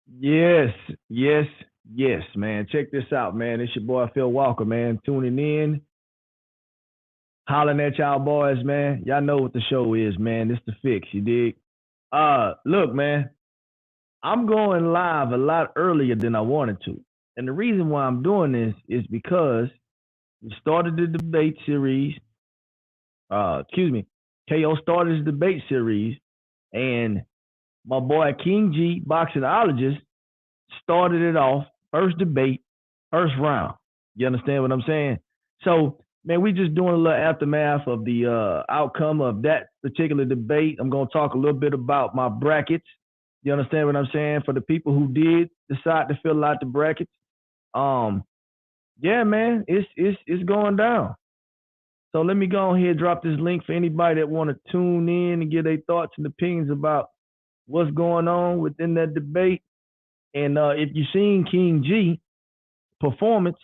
Yes, yes, yes, man. Check this out, man. It's your boy Phil Walker, man. Tuning in, hollering at y'all boys, man. Y'all know what the show is, man. This the fix, you dig? Look, man. I'm going live a lot earlier than I wanted to, and the reason why I'm doing this is because we started the debate series. Excuse me. KO started his debate series, and my boy King G, boxologist, started it off. First debate, first round. You understand what I'm saying? So, man, we just doing a little aftermath of the outcome of that particular debate. I'm gonna talk a little bit about my brackets. You understand what I'm saying? For the people who did decide to fill out the brackets. Um, yeah, man, it's going down. So let me go ahead and drop this link for anybody that want to tune in and give their thoughts and opinions about what's going on within that debate. And if you've seen King G performance,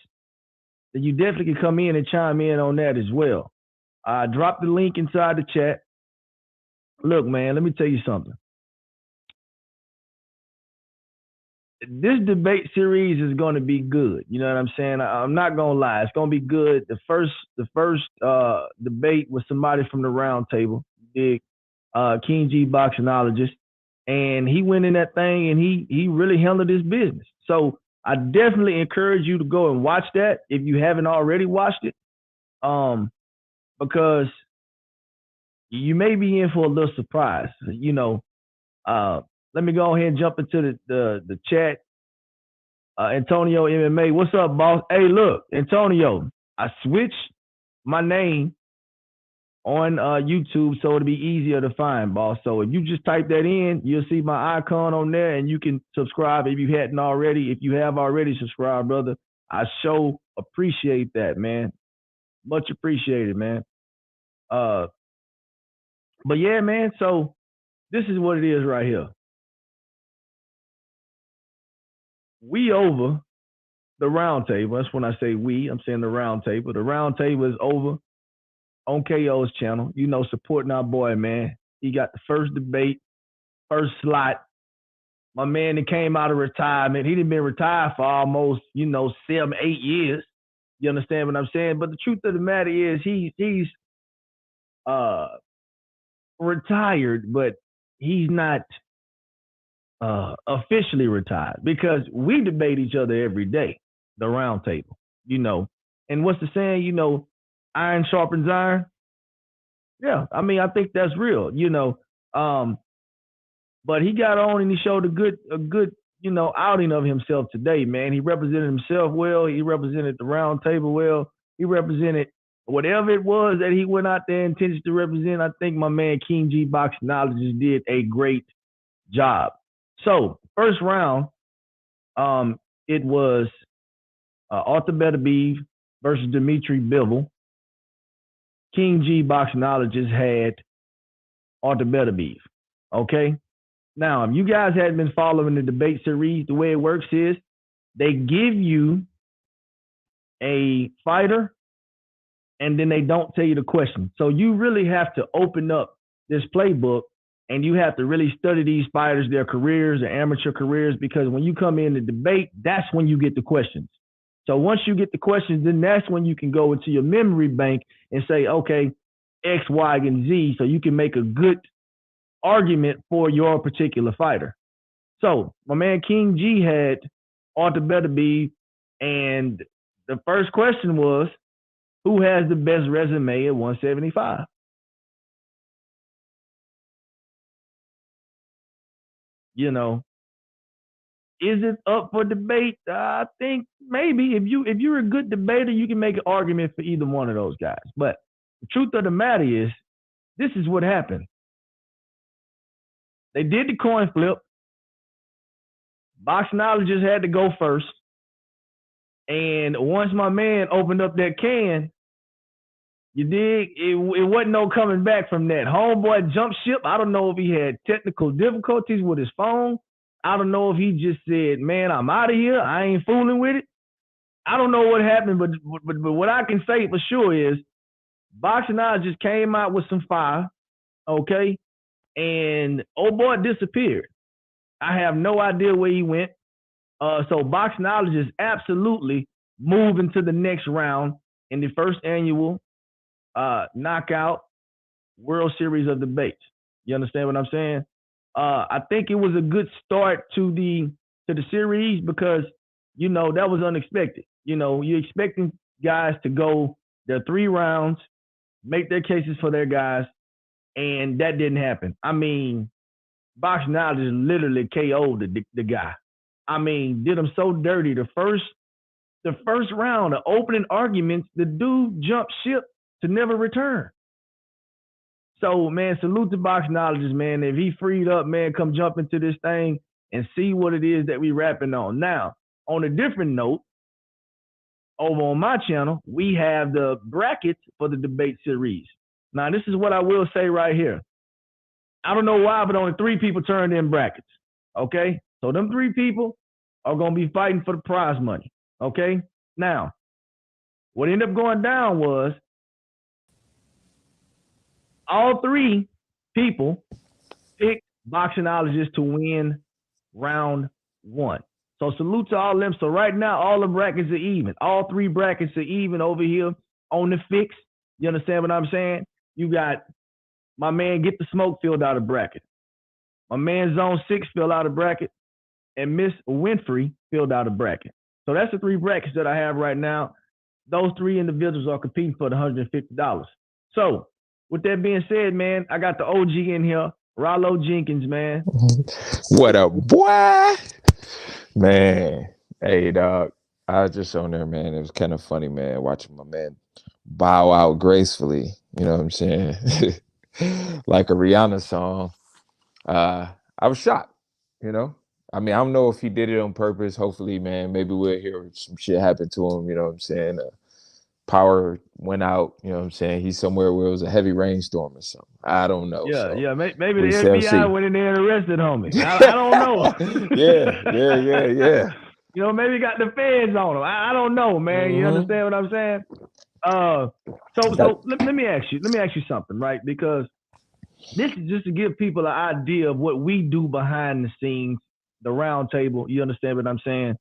then you definitely can come in and chime in on that as well. I dropped the link inside the chat. Look, man, let me tell you something. This debate series is going to be good. You know what I'm saying? I'm not gonna lie, it's gonna be good. The first debate was somebody from the round table, big King G boxologist, and he went in that thing and he really handled his business. So I definitely encourage you to go and watch that if you haven't already watched it, um, because you may be in for a little surprise. Uh, let me go ahead and jump into the chat. Antonio MMA, what's up, boss? Hey, look, Antonio, I switched my name on YouTube so it'll be easier to find, boss. So if you just type that in, you'll see my icon on there, and you can subscribe if you hadn't already. If you have already subscribed, brother, I so appreciate that, man. Much appreciated, man. Uh, but yeah, man. So this is what it is right here. We over the round table. That's when I say we. I'm saying the round table. The round table is over on KO's channel. You know, supporting our boy, man. He got the first debate, first slot. My man that came out of retirement. He done been retired for almost, 7, 8 years. You understand what I'm saying? But the truth of the matter is he's uh retired, but he's not officially retired because we debate each other every day, the round table, you know. And what's the saying, iron sharpens iron? Yeah, I mean, I think that's real, you know. Um, but he got on and he showed a good, outing of himself today, man. He represented himself well. He represented the round table well. He represented whatever it was that he went out there intended to represent. I think my man King G Boxing Knowledge did a great job. So first round, it was Arthur Beterbiev versus Dimitri Bivol. King G Boxonologist had Arthur Beterbiev. Okay. Now, if you guys hadn't been following the debate series, the way it works is they give you a fighter and then they don't tell you the question. So you really have to open up this playbook and you have to really study these fighters, their careers, their amateur careers, because when you come in to debate, that's when you get the questions. So once you get the questions, then that's when you can go into your memory bank and say, okay, X, Y, and Z, so you can make a good argument for your particular fighter. So my man King G had Arthur Beterbiev, and the first question was, who has the best resume at 175? You know, is it up for debate? I think maybe if you're a good debater, you can make an argument for either one of those guys. But the truth of the matter is, this is what happened. They did the coin flip. Boxnologist had to go first. And once my man opened up that can, you dig, it wasn't no coming back from that. Homeboy jumped ship. I don't know if he had technical difficulties with his phone. I don't know if he just said, man, I'm out of here. I ain't fooling with it. I don't know what happened, but what I can say for sure is Boxnologist came out with some fire, okay? And old boy disappeared. I have no idea where he went. So Boxnology is absolutely moving to the next round in the first annual knockout World Series of Debates. You understand what I'm saying? I think it was a good start to the series because that was unexpected. You're expecting guys to go their 3 rounds, make their cases for their guys, and that didn't happen. I mean, Boxnology literally KO'd the guy. I mean, did him so dirty. The first round, the opening arguments, the dude jumped ship to never return. So, man, salute to Boxnologist, man. If he freed up, man, come jump into this thing and see what it is that we rapping on. Now, on a different note, over on my channel, we have the brackets for the debate series. Now, this is what I will say right here. I don't know why, but only 3 people turned in brackets, okay? So them 3 people are going to be fighting for the prize money, okay? Now, what ended up going down was all 3 people picked Boxnologist to win round 1. So salute to all of them. So right now, all the brackets are even. All 3 brackets are even over here on the fix. You understand what I'm saying? You got my man Get the Smoke filled out of bracket. My man Zone 6 filled out a bracket. And Miss Winfrey filled out a bracket. So that's the 3 brackets that I have right now. Those 3 individuals are competing for the $150. So with that being said, man, I got the OG in here, Rollo Jenkins, man. What up, boy? Man, hey, dog. I was just on there, man. It was kind of funny, man, watching my man bow out gracefully. You know what I'm saying? Like a Rihanna song. I was shocked, I mean, I don't know if he did it on purpose. Hopefully, man, maybe we'll hear some shit happen to him. You know what I'm saying? Power went out. You know what I'm saying? He's somewhere where it was a heavy rainstorm or something. I don't know. Yeah. Maybe we the shall see. FBI went in there and arrested homie. I don't know. Yeah. Maybe got the feds on him. I don't know, man. You understand what I'm saying? So let me ask you something, right? Because this is just to give people an idea of what we do behind the scenes, the round table. You understand what I'm saying?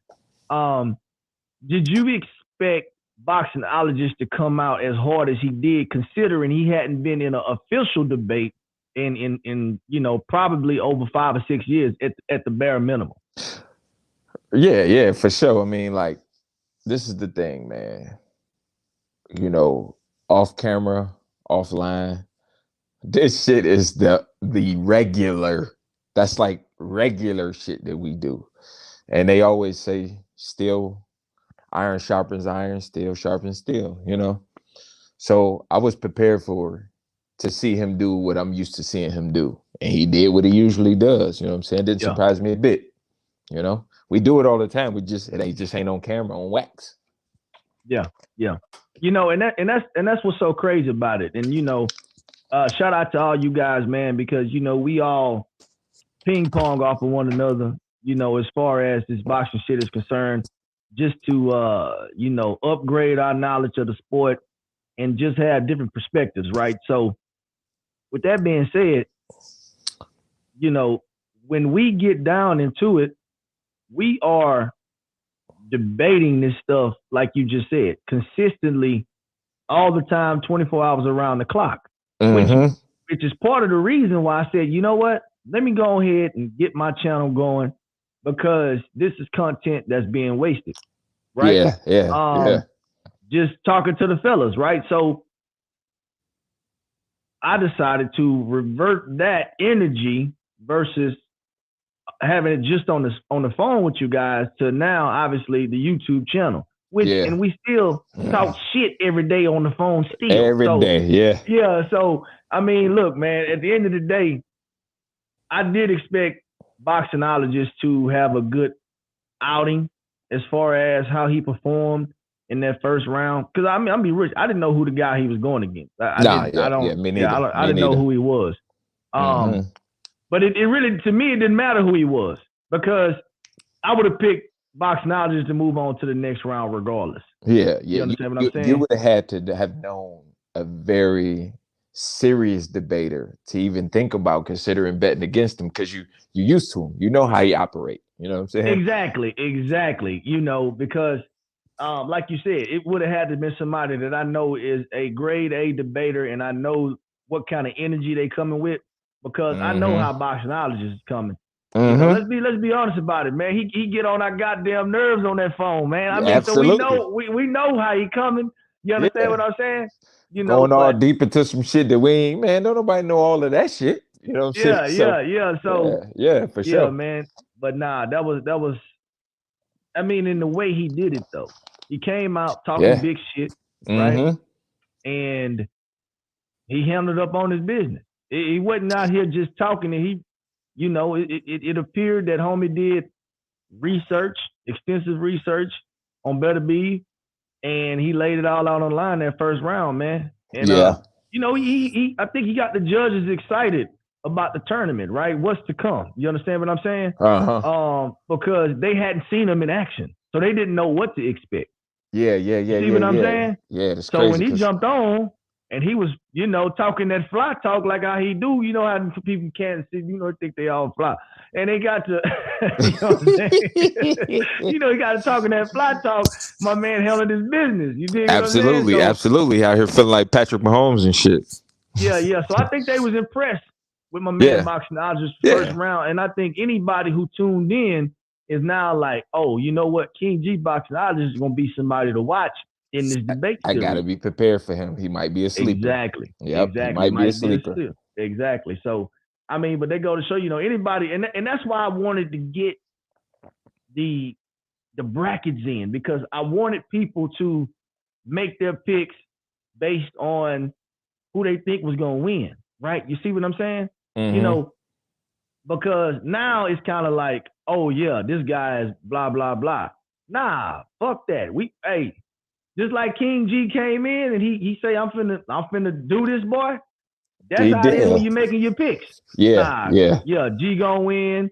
Did you expect Boxnologist to come out as hard as he did, considering he hadn't been in an official debate in probably over 5 or 6 years at the bare minimum? Yeah, for sure. I mean, like, this is the thing, man. Off camera, offline, this shit is the regular. That's like regular shit that we do. And they always say, still iron sharpens iron, steel sharpens steel, So I was prepared to see him do what I'm used to seeing him do. And he did what he usually does. You know what I'm saying? It didn't surprise me a bit. We do it all the time. It just ain't on camera, on wax. Yeah. And that's what's so crazy about it. And shout out to all you guys, man, because we all ping pong off of one another, as far as this boxing shit is concerned, just to upgrade our knowledge of the sport and just have different perspectives, right? So with that being said, when we get down into it, we are debating this stuff, like you just said, consistently all the time, 24 hours around the clock, which is part of the reason why I said, you know what? Let me go ahead and get my channel going, because this is content that's being wasted, right? Yeah. Just talking to the fellas, right? So I decided to revert that energy versus having it just on the phone with you guys to now, obviously, the YouTube channel. And we still talk shit every day on the phone still. Every day, yeah. Yeah, so, I mean, look, man, at the end of the day, I did expect Boxnologist to have a good outing as far as how he performed in that first round. Because, I mean, I'm be rich. I didn't know who the guy he was going against. I didn't know who he was. But it really, to me, it didn't matter who he was, because I would have picked Boxnologist to move on to the next round regardless. Yeah. You understand what I'm saying? You would have had to have known a very serious debater to even think about considering betting against him because you used to him. You know how he operate. You know what I'm saying? Exactly. You know, because like you said, it would have had to been somebody that I know is a grade A debater, and I know what kind of energy they coming with because I know Mm-hmm. how boxologist is coming. You know, Mm-hmm. let's be honest about it, man. He get on our goddamn nerves on that phone, man. I Yeah, mean, so absolutely. we know how he coming. You understand Yeah. what I'm saying? You know, Going all but deep into some shit that we ain't, man, don't nobody know all of that shit. You know what I'm saying? So yeah. yeah, So yeah, for yeah, sure. man. But nah, that was. I mean, in the way he did it though, he came out talking Yeah. big shit, right? Mm-hmm. And he handled up on his business. He wasn't out here just talking. And he, you know, it appeared that homie did research, extensive research on Better Be, and he laid it all out on the line that first round, man. And Yeah. you know, he I think he got the judges excited about the tournament, right? What's to come? You understand what I'm saying? Uh-huh. Because they hadn't seen him in action, so they didn't know what to expect. Yeah, yeah, You yeah, see yeah, what I'm yeah. saying? Yeah, that's So crazy when he because jumped on and he was, you know, talking that fly talk like how he do, you know how people can't see, you know, think they all fly. And they got to, you know what I'm saying? You know, he got to talking that fly talk. My man handled his business. You dig what I'm saying? absolutely, So absolutely out here feeling like Patrick Mahomes and shit. yeah. So I think they was impressed with my man Yeah, boxing odds first yeah. round. And I think anybody who tuned in is now like, oh, you know what? King G boxing odds is gonna be somebody to watch in this debate I gotta series. be prepared for him. He might be a sleeper. Exactly. Yep, he Exactly. might be a Might be a sleeper. steal. Exactly. So I mean, but they go to show, you know, anybody, and that's why I wanted to get the the brackets in because I wanted people to make their picks based on who they think was gonna win. Right? You see what I'm saying? You Mm-hmm. know, because now it's kind of like, oh yeah, this guy is blah blah blah. Nah, fuck that. Hey, just like King G came in and he say I'm finna do this, boy. That's He how it is when did. you're making your picks. Yeah, Nah, yeah. yeah, G gonna win.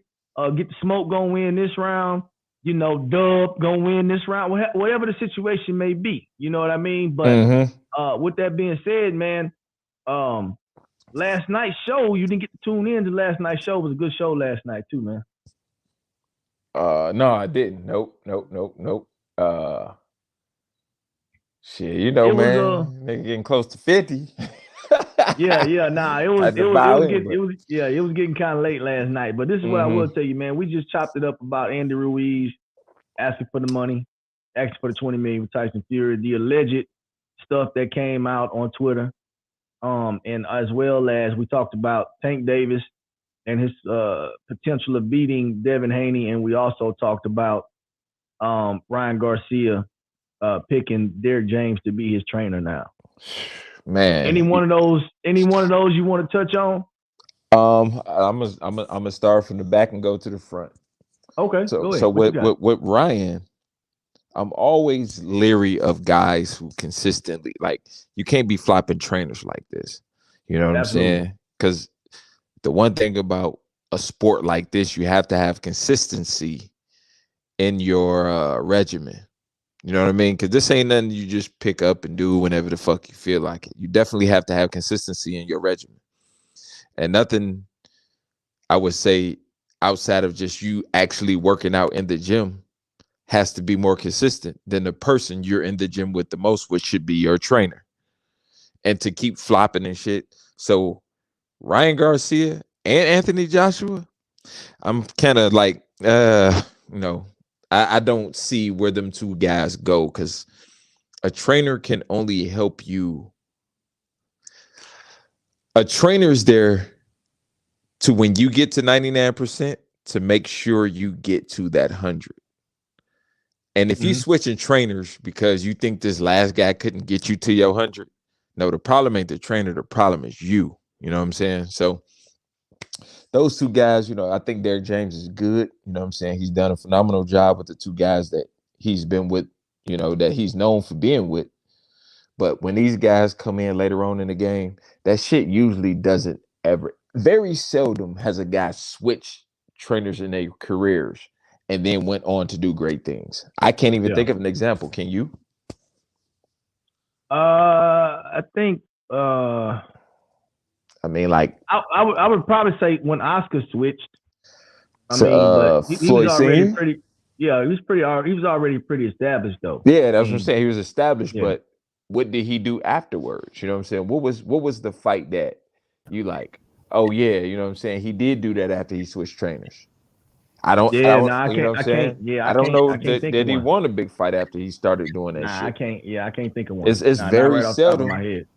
Get the smoke gonna win this round. You know, Dub gonna win this round. Whatever the situation may be, you know what I mean. But Mm-hmm. with that being said, man, um, last night's show you didn't get to tune in to last night's show. It was a good show last night too, man. No, I didn't. Nope, nope, nope, nope. Uh, shit, you know, It was man, nigga getting close to 50. yeah. Nah, it was Had it to was it bow was in, getting it but was yeah it was getting kind of late last night. But this is what I will mm-hmm. tell you, man. We just chopped it up about Andy Ruiz asking for the money, asking for the 20 million with Tyson Fury, the alleged stuff that came out on Twitter, and as well as we talked about Tank Davis and his potential of beating Devin Haney, and we also talked about Ryan Garcia picking Derek James to be his trainer now. Any Man, one of those? Any one of those you want to touch on? I'm gonna start from the back and go to the front. Okay, So, go so ahead. What you with got? with, with Ryan, I'm always leery of guys who consistently like you can't be flopping trainers like this. You know what I'm Absolutely. saying? Because the one thing about a sport like this, you have to have consistency in your regimen. You know what I mean? Because this ain't nothing you just pick up and do whenever the fuck you feel like it. You definitely have to have consistency in your regimen, and nothing I would say outside of just you actually working out in the gym has to be more consistent than the person you're in the gym with the most, which should be your trainer. And to keep flopping and shit. So Ryan Garcia and Anthony Joshua, I'm kind of like, you know, I don't see where them two guys go because a trainer can only help you. A trainer's there to when you get to 99% to make sure you get to that 100. And if you Mm-hmm. switching trainers because you think this last guy couldn't get you to your 100, no, the problem ain't the trainer. The problem is you. You know what I'm saying? So those two guys, you know, I think Derek James is good. You know what I'm saying? He's done a phenomenal job with the two guys that he's been with, you know, that he's known for being with. But when these guys come in later on in the game, that shit usually doesn't ever, very seldom has a guy switch trainers in their careers and then went on to do great things. I can't even Yeah. think of an example. Can you? I think I mean, like I would probably say when Oscar switched. but he Floyd was already Senior? pretty. Yeah, he was already pretty established though. Yeah, that's what I'm saying. He was established, Yeah. but what did he do afterwards? You know what I'm saying? What was the fight that you like? Oh yeah, you know what I'm saying? He did do that after he switched trainers. I don't you know what I'm saying? I don't know that he won a big fight after he started doing that shit. I can't think of one. It's very right seldom my head.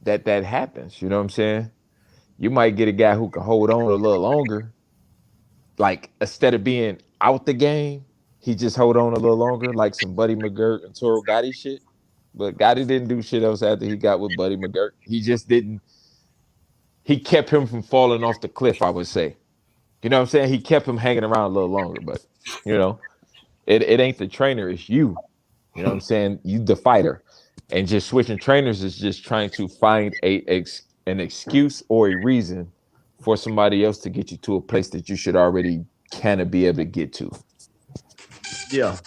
that happens. You know what I'm saying? You might get a guy who can hold on a little longer. Like instead of being out the game, he just hold on a little longer, like some Buddy McGirt and Toro Gotti shit. But Gotti didn't do shit else after he got with Buddy McGirt. He just didn't. He kept him from falling off the cliff, I would say. You know what I'm saying? He kept him hanging around a little longer, but you know, it ain't the trainer, it's you. You know what I'm saying? You the fighter. And just switching trainers is just trying to find an excuse or a reason for somebody else to get you to a place that you should already kind of be able to get to. Yeah.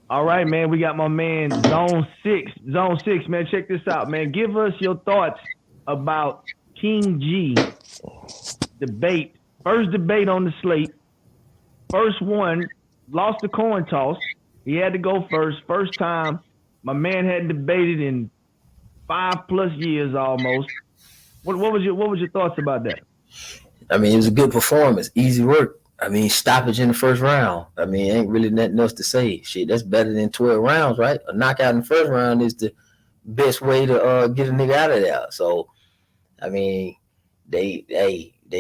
All right, man. We got my man Zone 6. Zone 6, man. Check this out, man. Give us your thoughts about King G debate. First debate on the slate. First one, lost the coin toss. He had to go first. First time. My man hadn't debated in 5+ years almost. What was your thoughts about that? I mean, it was a good performance. Easy work. I mean, stoppage in the first round. I mean, ain't really nothing else to say. Shit, that's better than 12 rounds, right? A knockout in the first round is the best way to get a nigga out of there. So, I mean, they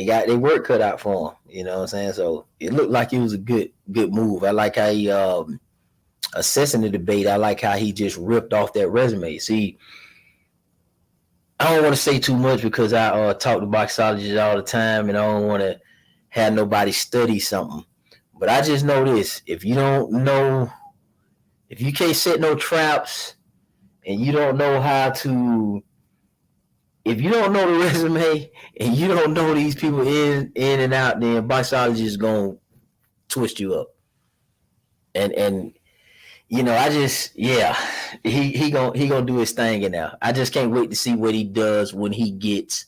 got their work cut out for him. You know what I'm saying? So it looked like it was a good move. I like how he assessing the debate. I like how he just ripped off that resume. See, I don't want to say too much because I talk to boxologists all the time, and I don't want to have nobody study something. But I just know this: if you can't set no traps, and you don't know how to, if you don't know the resume and you don't know these people in and out, then boxology is gonna twist you up. And you know, he gonna do his thing in there. I just can't wait to see what he does when he gets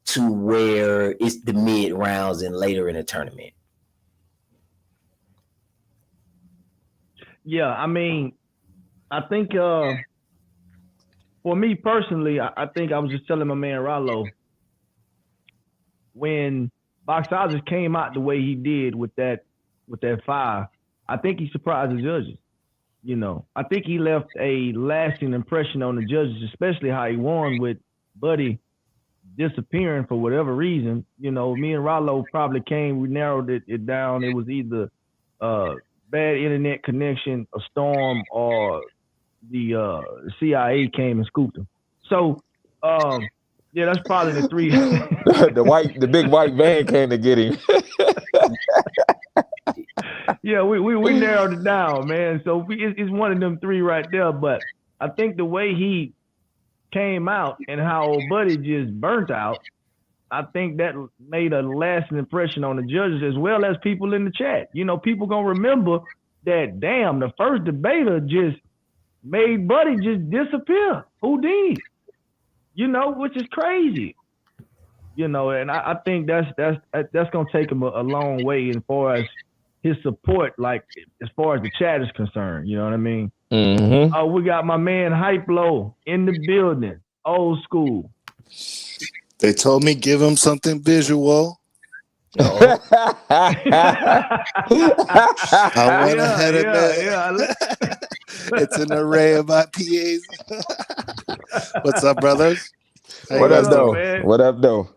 to where it's the mid rounds and later in the tournament. Yeah, I mean, I think for me personally, I think I was just telling my man Rollo, when boxologist came out the way he did with that 5, I think he surprised the judges. You know, I think he left a lasting impression on the judges, especially how he won with Buddy disappearing for whatever reason. You know, me and Rollo probably we narrowed it down. It was either bad internet connection, a storm, or the CIA came and scooped him. So, yeah, that's probably the 3. the big white van came to get him. Yeah, we narrowed it down, man. So it's one of them 3 right there. But I think the way he came out and how old Buddy just burnt out, I think that made a lasting impression on the judges as well as people in the chat. You know, people gonna remember that. Damn, the first debater just made Buddy just disappear. Houdini, you know, which is crazy. You know, and I think that's gonna take him a long way as far as his support, like as far as the chat is concerned. You know what I mean? Mm-hmm. We got my man Hype Low in the building, old school. They told me give him something visual. I went ahead of it. It's an array of IPAs. What's up, brothers? What up, though? What up, though?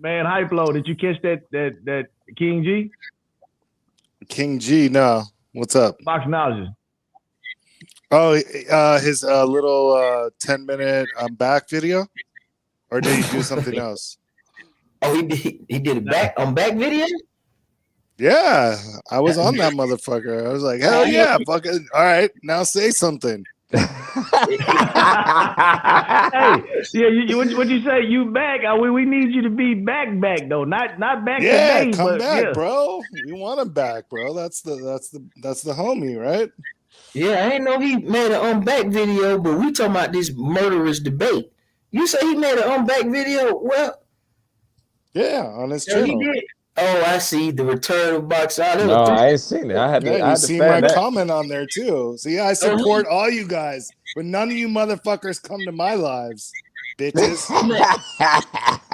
Man, Hype Low, did you catch that King G? King G, no. What's up? Boxnologist. Oh, his little 10-minute back video? Or did he do something else? Oh, he did a back video? Yeah, I was on that motherfucker. I was like, hell yeah, fucking all right, now say something. Hey, yeah, what you say? You back? We need you to be back though, not back. Yeah, today, come but back, yeah. bro. We want him back, bro. That's the homie, right? Yeah, I ain't know he made an back video, but we talking about this murderous debate. You say he made an back video? Well, Yeah, on his yeah, he channel. did. Oh, I see. The return of Box Out. No, I ain't seen it. I had Yeah, to. I you had to see my find that. comment on there too. See, I support all you guys, but none of you motherfuckers come to my lives, bitches.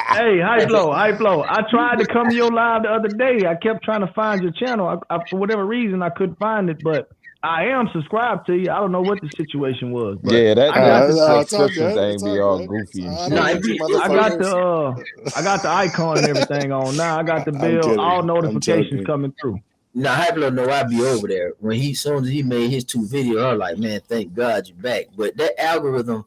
Hey, Hype Low. I tried to come to your live the other day. I kept trying to find your channel. I, for whatever reason, I couldn't find it, but I am subscribed to you. I don't know what the situation was, but Yeah, that I got no, it's all subscription good. thing It's be all all good. goofy and I shit. don't Nah, need you I got motherfuckers. I got the icon and everything on now. I got the I'm bill, kidding. all I'm notifications joking. coming through. Now, Hyplo know I be over there. When soon as he made his 2 videos, I was like, man, thank God you're back. But that algorithm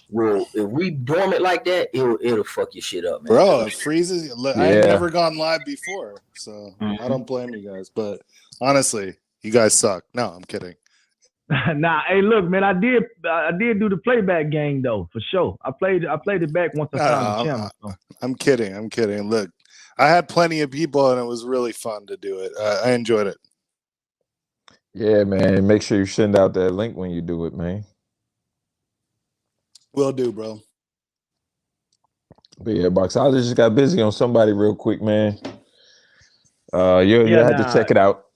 will, if we dormant like that, it'll fuck your shit up, man. Bro, it freezes. Look, Yeah. I've never gone live before, so I don't blame you guys. But honestly, you guys suck. No, I'm kidding. Nah, hey, look, man, I did do the playback game though, for sure. I played it back once I found the channel. So. I'm kidding. Look, I had plenty of people, and it was really fun to do it. I enjoyed it. Yeah, man. Make sure you send out that link when you do it, man. Will do, bro. But yeah, Box, I just got busy on somebody real quick, man. You had to check it out.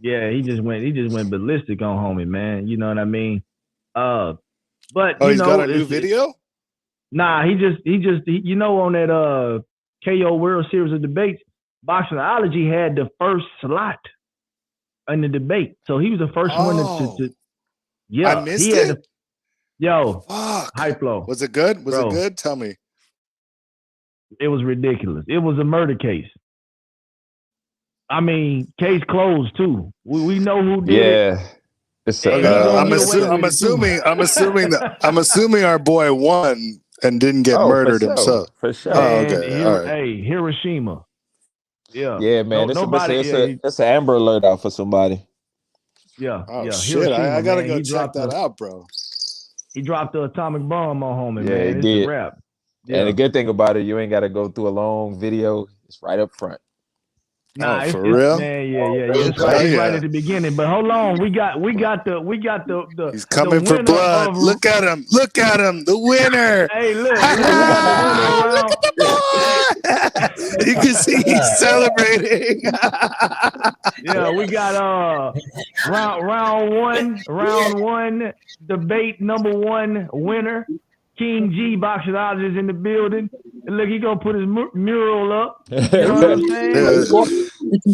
Yeah, he just went ballistic on homie, man. You know what I mean? But he's got a new video? Nah, he just you know, on that KO World Series of Debates, Boxology had the first slot in the debate. So he was the first one to yeah. I missed he had it? Yo, Fuck. Hype Low. Was it good? Was Bro, it good? Tell me. It was ridiculous. It was a murder case. I mean, case closed too. We know who did it. Yeah. It's I'm assuming our boy won and didn't get murdered himself. For sure. Man, okay. All right. Hey, Hiroshima. Yeah. Yeah, man. It's an Amber Alert out for somebody. Yeah. Oh yeah. shit! Hiroshima, I gotta man. go check that out, bro. He dropped the atomic bomb on homie, Yeah, man. he It's did. a wrap. Yeah. And the good thing about it, you ain't got to go through a long video. It's right up front. Nah, for real? Man, yeah. It's right at the beginning. But hold on, we got the He's coming for blood. Look at him, the winner. Hey, look, look at the boy. You can see he's celebrating. Yeah, we got round one debate number 1 winner. King G Boxologist in the building. And look, he gonna put his mural up. You know what I'm saying?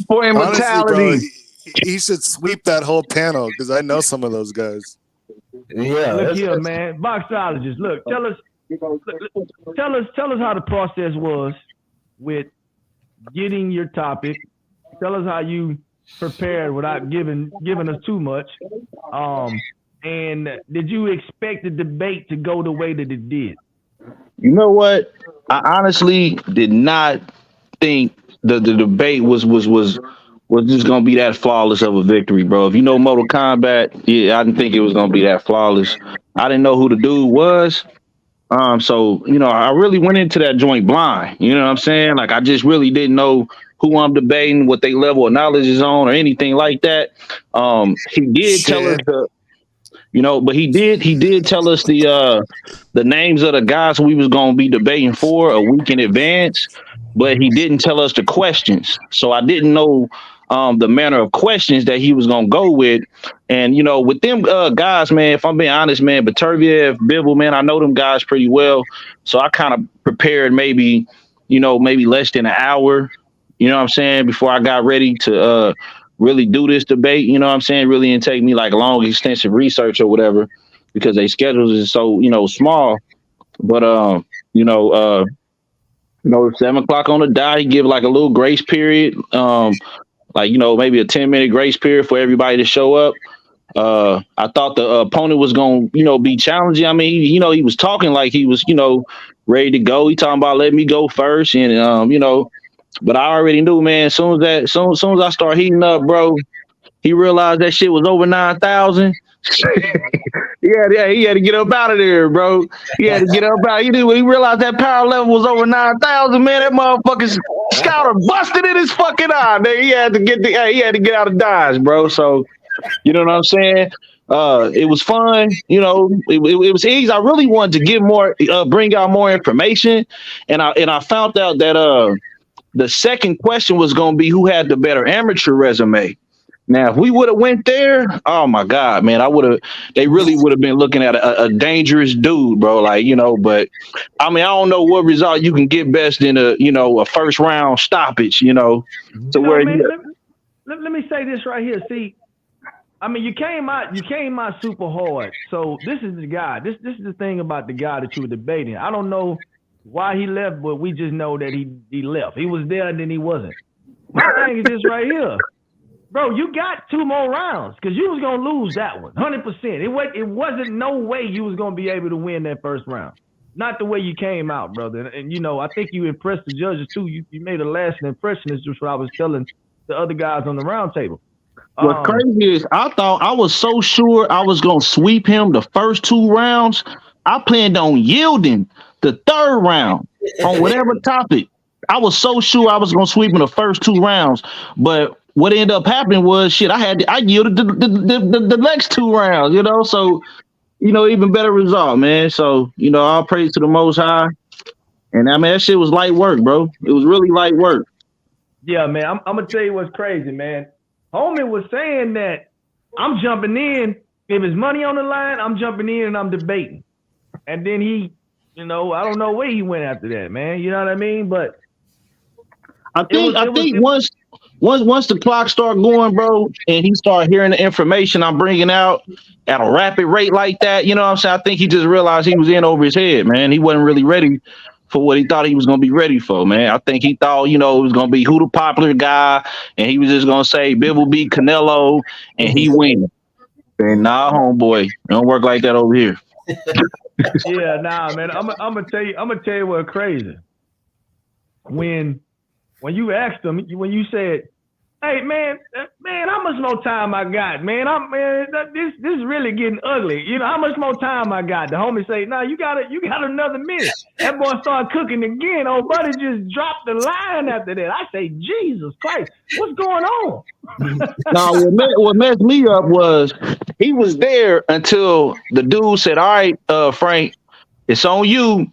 For immortality. Honestly, bro, he should sweep that whole panel because I know some of those guys. Yeah. Look here, man. Boxologist, look, tell us how the process was with getting your topic. Tell us how you prepared without giving us too much. And did you expect the debate to go the way that it did? You know what? I honestly did not think the debate was just gonna be that flawless of a victory, bro. If you know Mortal Kombat, yeah, I didn't think it was gonna be that flawless. I didn't know who the dude was. So you know, I really went into that joint blind. You know what I'm saying? Like I just really didn't know who I'm debating, what they level of knowledge is on, or anything like that. He did tell us but he did tell us the names of the guys we was gonna be debating for a week in advance, but he didn't tell us the questions. So I didn't know the manner of questions that he was gonna go with. And you know, with them guys, man, if I'm being honest, man, Baturviev, Bibble, man, I know them guys pretty well. So I kind of prepared maybe less than an hour, you know what I'm saying, before I got ready to really do this debate, you know what I'm saying? Really didn't take me like long, extensive research or whatever, because their schedules is so, small. But 7 o'clock on the dot, he give like a little grace period, maybe a 10-minute grace period for everybody to show up. I thought the opponent was going to, be challenging. I mean, he was talking like he was, ready to go. He talking about letting me go first. And, but I already knew, man, as soon as I start heating up, bro, he realized that shit was over 9,000. He had to get up out of there, bro. He had to get up out. He realized that power level was over 9,000, man. That motherfucking scouter busted in his fucking eye. He had to get out of Dodge, bro. So, you know what I'm saying? It was fun, you know. It was easy. I really wanted to get more, bring out more information, and I found out that the second question was going to be who had the better amateur resume. Now, if we would have went there, oh my God, man, they really would have been looking at a dangerous dude, bro. Like, you know, but I mean, I don't know what result you can get best in a first round stoppage, you know, to where man, let me say this right here. See, I mean, you came out super hard. So this is the guy. This is the thing about the guy that you were debating. I don't know why he left, but we just know that he left. He was there and then he wasn't. My thing is this right here. Bro, you got 2 more rounds because you was going to lose that one, 100%. It wasn't no way you was going to be able to win that first round. Not the way you came out, brother. And you know, I think you impressed the judges, too. You made a lasting impression. Is just what I was telling the other guys on the round table. What's crazy is I thought I was so sure I was going to sweep him the first 2 rounds. I planned on yielding the 3rd round on whatever topic. I was so sure I was going to sweep him the first 2 rounds, but what ended up happening was shit. I yielded the next 2 rounds, you know. So, you know, even better result, man. So, you know, all praise to the Most High. And I mean, that shit was light work, bro. It was really light work. Yeah, man. I'm gonna tell you what's crazy, man. Homie was saying that I'm jumping in. If it's money on the line, I'm jumping in and I'm debating. And then he, you know, I don't know where he went after that, man. You know what I mean? But I think once the clock start going, bro, and he start hearing the information I'm bringing out at a rapid rate like that, you know what I'm saying? I think he just realized he was in over his head, man. He wasn't really ready for what he thought he was going to be ready for, man. I think he thought, you know, it was going to be who the popular guy, and he was just going to say Bivol beat Canelo, and he win. And nah, homeboy, it don't work like that over here. Yeah, nah, man. I'm gonna tell you what's crazy. When you asked him, when you said, "Hey, man, how much more time I got, man? This is really getting ugly. You know, how much more time I got?" The homie say, "Nah, you got another minute." That boy started cooking again. Old buddy just dropped the line after that. I say, Jesus Christ, what's going on? Now, what messed me up was he was there until the dude said, "All right, Frank, it's on you.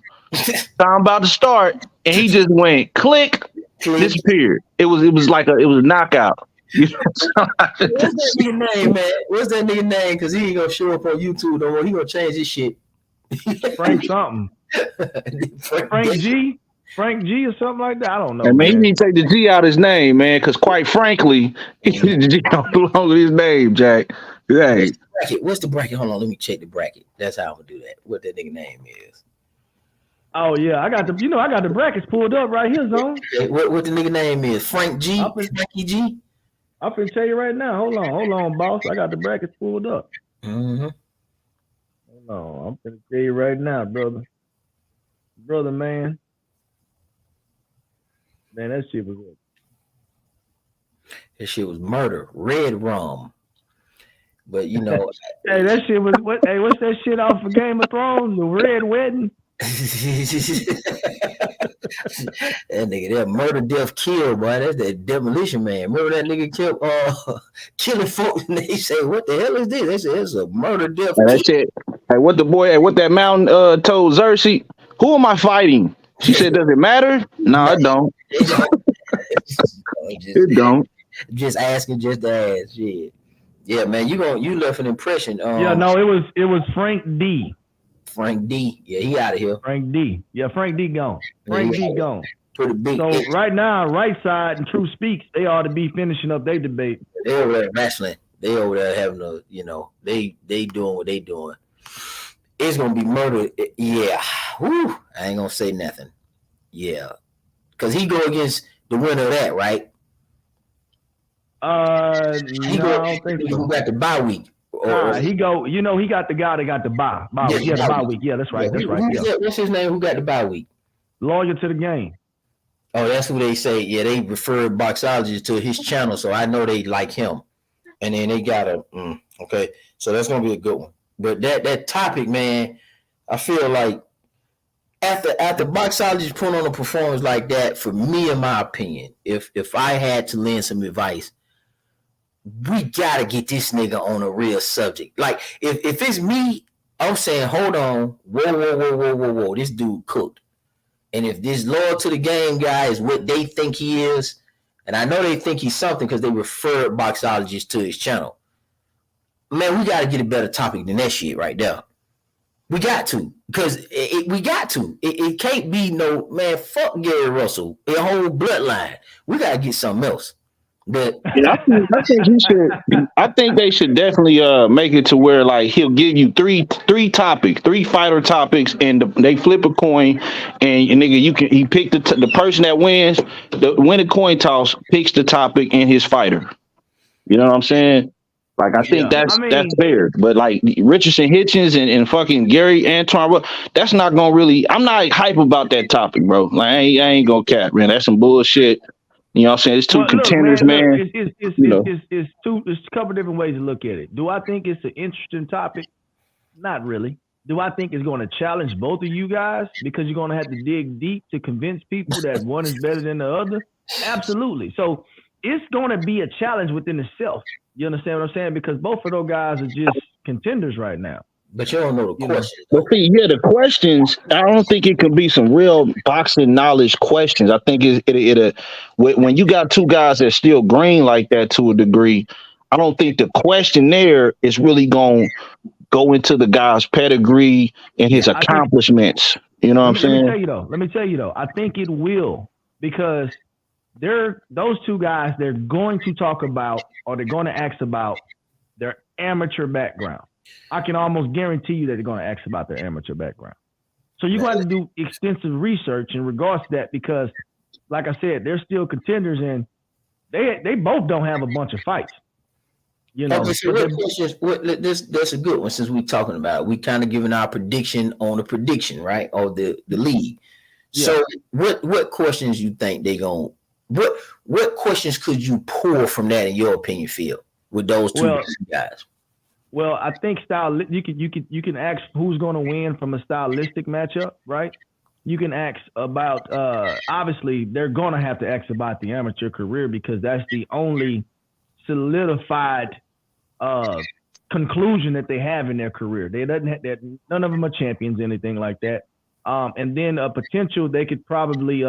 Time about to start," and he just went click. Disappeared. It was like a knockout. What's that nigga name, man? What's that nigga name? Because he ain't gonna show up on YouTube no more. He gonna change his shit. Frank something. Frank G or something like that. I don't know. And man, he need to take the G out of his name, man. Because quite frankly, the G don't belong with his name, Jack. Hey. What's the bracket? Hold on, let me check the bracket. That's how I'm gonna do that. What that nigga name is. Oh yeah, I got the brackets pulled up right here, Zone. What the nigga name is? Frank G. Frankie G. I'm finna tell you right now. Hold on, boss. I got the brackets pulled up. Mm-hmm. Hold on, I'm finna tell you right now, brother, man. Man, that shit was good. That shit was murder, red rum. But you know, hey, that shit was what? Hey, what's that shit off of Game of Thrones? The Red Wedding. That nigga, that murder, death, kill, boy. That's that Demolition Man. Remember that nigga killing folks, and they say, "What the hell is this?" They say it's a murder, death. And that's it. Hey, what that mountain told Cersei? Who am I fighting? She said, "Does it matter?" No, it don't. It don't. Just asking, just to ask. Shit. Yeah, man, you left an impression. Yeah, no, it was Frank D. Frank D. Yeah, he out of here. Frank D. Yeah, Frank D gone. Frank D gone. Pretty big. So right now, Right Side and True Speaks, they ought to be finishing up their debate. They over there wrestling. They over there having a, you know, they doing what they doing. It's gonna be murder. Yeah. Whew. I ain't gonna say nothing. Yeah. Cause he go against the winner of that, right? No, I don't think so. Who got the bye week? He go. You know, he got the guy that got the bye. The bye week. Yeah, that's right. That's right. Yeah. What's his name? Who got the bye week? Lawyer to the Game. Oh, that's who they say. Yeah, they refer Boxology to his channel, so I know they like him. And then they got okay. So that's gonna be a good one. But that topic, man, I feel like after Boxology put on a performance like that, for me, in my opinion, if I had to lend some advice, we gotta get this nigga on a real subject. Like if it's me, I'm saying, hold on, whoa, this dude cooked. And if this loyal to the game guy is what they think he is, and I know they think he's something because they referred Boxologist to his channel. Man, we gotta get a better topic than that shit right there. We got to, because we got to. It can't be no, man, fuck Gary Russell, a whole bloodline. We got to get something else. But I think he should. I think they should definitely make it to where like he'll give you three topics, 3 fighter topics, and they flip a coin, and nigga, he pick the person that wins, win a coin toss, picks the topic and his fighter. You know what I'm saying? Like I think that's fair, but like Richardson Hitchens and fucking Gary Antoine, that's not gonna really. I'm not hype about that topic, bro. Like I ain't gonna cap, man. That's some bullshit. You know what I'm saying? It's two contenders, man. It's a couple different ways to look at it. Do I think it's an interesting topic? Not really. Do I think it's going to challenge both of you guys because you're going to have to dig deep to convince people that one is better than the other? Absolutely. So it's going to be a challenge within itself. You understand what I'm saying? Because both of those guys are just contenders right now. But you don't know the questions. But see, the questions, I don't think it could be some real boxing knowledge questions. I think when you got two guys that still green like that to a degree, I don't think the question there is really going to go into the guy's pedigree and his accomplishments. You know what I'm saying? Let me tell you though. I think it will, because those two guys, they're going to talk about, or they're going to ask about their amateur background. I can almost guarantee you that they're going to ask about their amateur background. So you're going to do extensive research in regards to that, because, like I said, they're still contenders, and they both don't have a bunch of fights. You know, that's a good one. Since we're talking about it, we kind of giving our prediction on the prediction, right? Or the league. Yeah. So what questions you think they going? What questions could you pull from that in your opinion, Phil, with those two guys? Well, I think you can ask who's going to win from a stylistic matchup, right? You can ask about obviously they're going to have to ask about the amateur career, because that's the only solidified conclusion that they have in their career. None of them are champions, anything like that. And then a potential, they could probably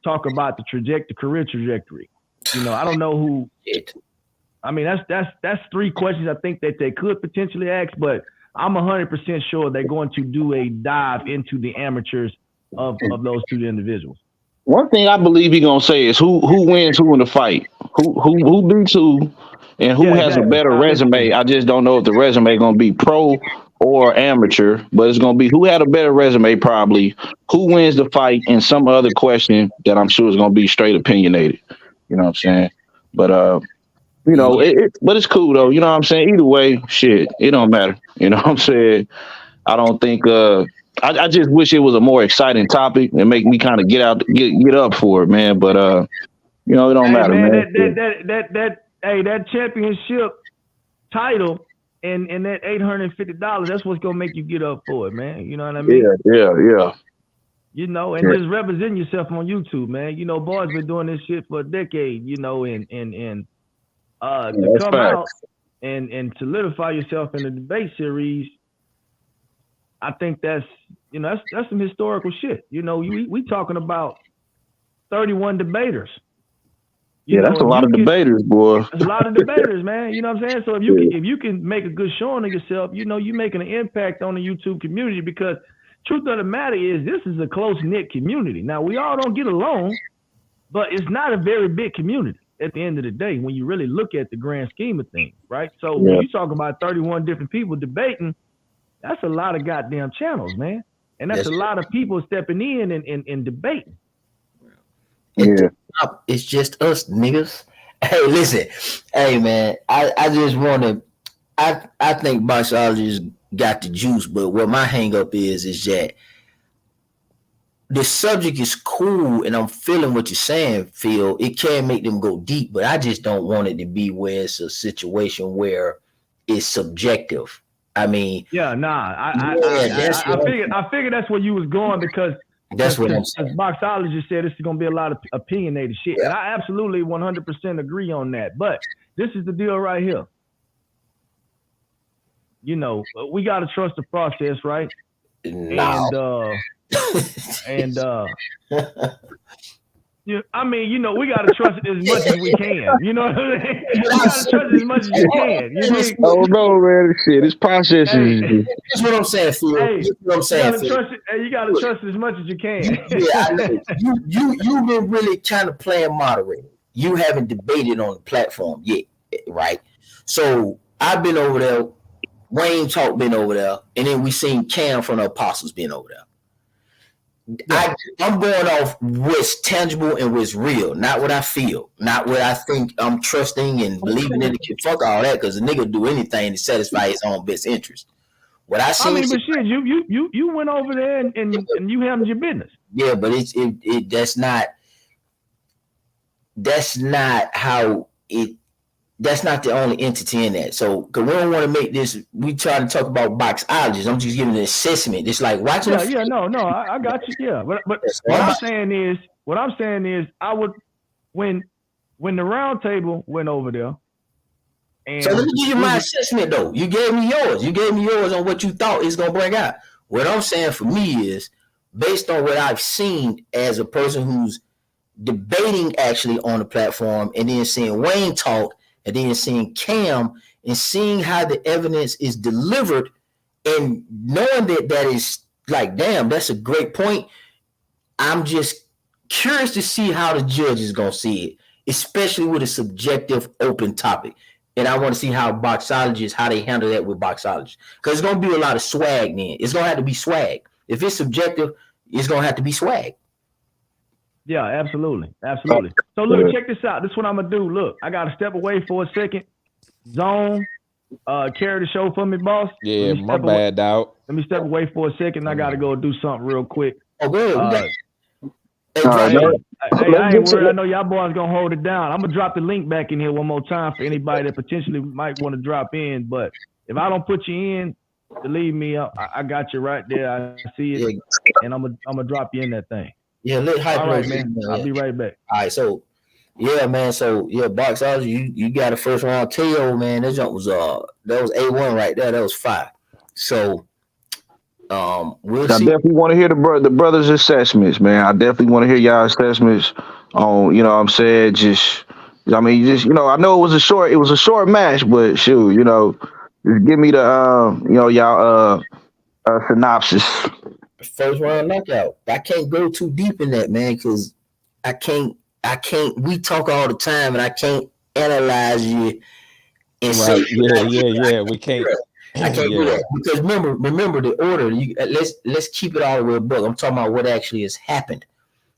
talk about the career trajectory. You know, I don't know who. I mean, that's 3 questions I think that they could potentially ask, but I'm 100% sure they're going to do a dive into the amateurs of those 2 individuals. One thing I believe he's gonna say is who wins who in the fight, who beats who, and who has a better resume. I just don't know if the resume gonna be pro or amateur, but it's gonna be who had a better resume, probably who wins the fight, and some other question that I'm sure is gonna be straight opinionated. You know what I'm saying? But you know, but it's cool though. You know what I'm saying? Either way, shit, it don't matter. You know what I'm saying? I don't think. I just wish it was a more exciting topic and make me kind of get up for it, man. But you know, it don't matter, man. That championship title and that $850, that's what's gonna make you get up for it, man. You know what I mean? Yeah. You know, and just represent yourself on YouTube, man. You know, boys been doing this shit for a decade. You know, and to come out and solidify yourself in the debate series, I think that's some historical shit. You know, we talking about 31 debaters. That's a lot of debaters, boy. That's a lot of debaters, man. You know what I'm saying? So if you can make a good showing of yourself, you know, you're making an impact on the YouTube community, because truth of the matter is this is a close-knit community. Now, we all don't get along, but it's not a very big community at the end of the day when you really look at the grand scheme of things, right? So when you talk about 31 different people debating, that's a lot of goddamn channels, man. And that's a lot of people stepping in and debating. It's just us, niggas. Hey, listen. Hey, man, I just want to – I think Boxologist got the juice, but what my hang-up is that the subject is cool, and I'm feeling what you're saying, Phil. It can make them go deep, but I just don't want it to be where it's a situation where it's subjective. I mean, I figured that's where you was going, because That's what I'm Because saying. boxologists said this is going to be a lot of opinionated shit. Yeah. And I absolutely 100% agree on that. But this is the deal right here. You know, we got to trust the process, right? No. And I mean, you know, we got to trust it as much as we can. You know what I mean? You got to trust it as much as you can. You dig? Oh no, man! Shit, this process is. That's what I'm saying, Phil. Hey, That's what I'm saying, Phil. You got to trust it as much as you can. Yeah, I know. You've been really kind of playing moderator. You haven't debated on the platform yet, right? So I've been over there. Wayne Talk been over there, and then we seen Cam from the Apostles being over there. Yeah. I'm going off what's tangible and what's real, not what I feel, not what I think I'm trusting and believing in. Fuck all that, because a nigga do anything to satisfy his own best interest. What I see, but shit, you went over there and you handled your business. Yeah, but that's not how it. That's not the only entity in that. So, because we don't want to make this, we try to talk about boxologists. I'm just giving an assessment. It's like watching. No, I got you. Yeah, but what I'm saying is, I would when the round table went over there. And so let me give you my assessment though. You gave me yours. You gave me yours on what you thought it's gonna bring out. What I'm saying for me is, based on what I've seen as a person who's debating actually on the platform, and then seeing Wayne talk. And then seeing Cam and seeing how the evidence is delivered and knowing that is like, damn, that's a great point. I'm just curious to see how the judge is going to see it, especially with a subjective open topic. And I want to see how boxologists, how they handle that with boxologists. Because it's going to be a lot of swag then. It's going to have to be swag. If it's subjective, it's going to have to be swag. Yeah, absolutely. So look, check this out. This is what I'm gonna do. Look, I gotta step away for a second. Zone, carry the show for me, boss. Yeah, my bad, dog. Let me step away for a second. I gotta go do something real quick. Oh, good. I ain't worried. I know y'all boys gonna hold it down. I'm gonna drop the link back in here one more time for anybody that potentially might want to drop in. But if I don't put you in, believe me, I got you right there. I see it, and I'm gonna drop you in that thing. Yeah, let hype. All right, man. I'll be right back. All right, so yeah, man. So yeah, boxology, you got a first round KO, man. That jump was that was A1 right there. That was 5. So we'll see. I definitely want to hear the brothers' assessments, man. I definitely want to hear y'all assessments on, you know what I'm saying, I know it was a short match, but shoot, you know, just give me the y'all synopsis. First round knockout. I can't go too deep in that, man, because I can't. We talk all the time, and I can't analyze you and say, yeah. We can't. I can't do that because remember the order. Let's keep it all the way above. I'm talking about what actually has happened.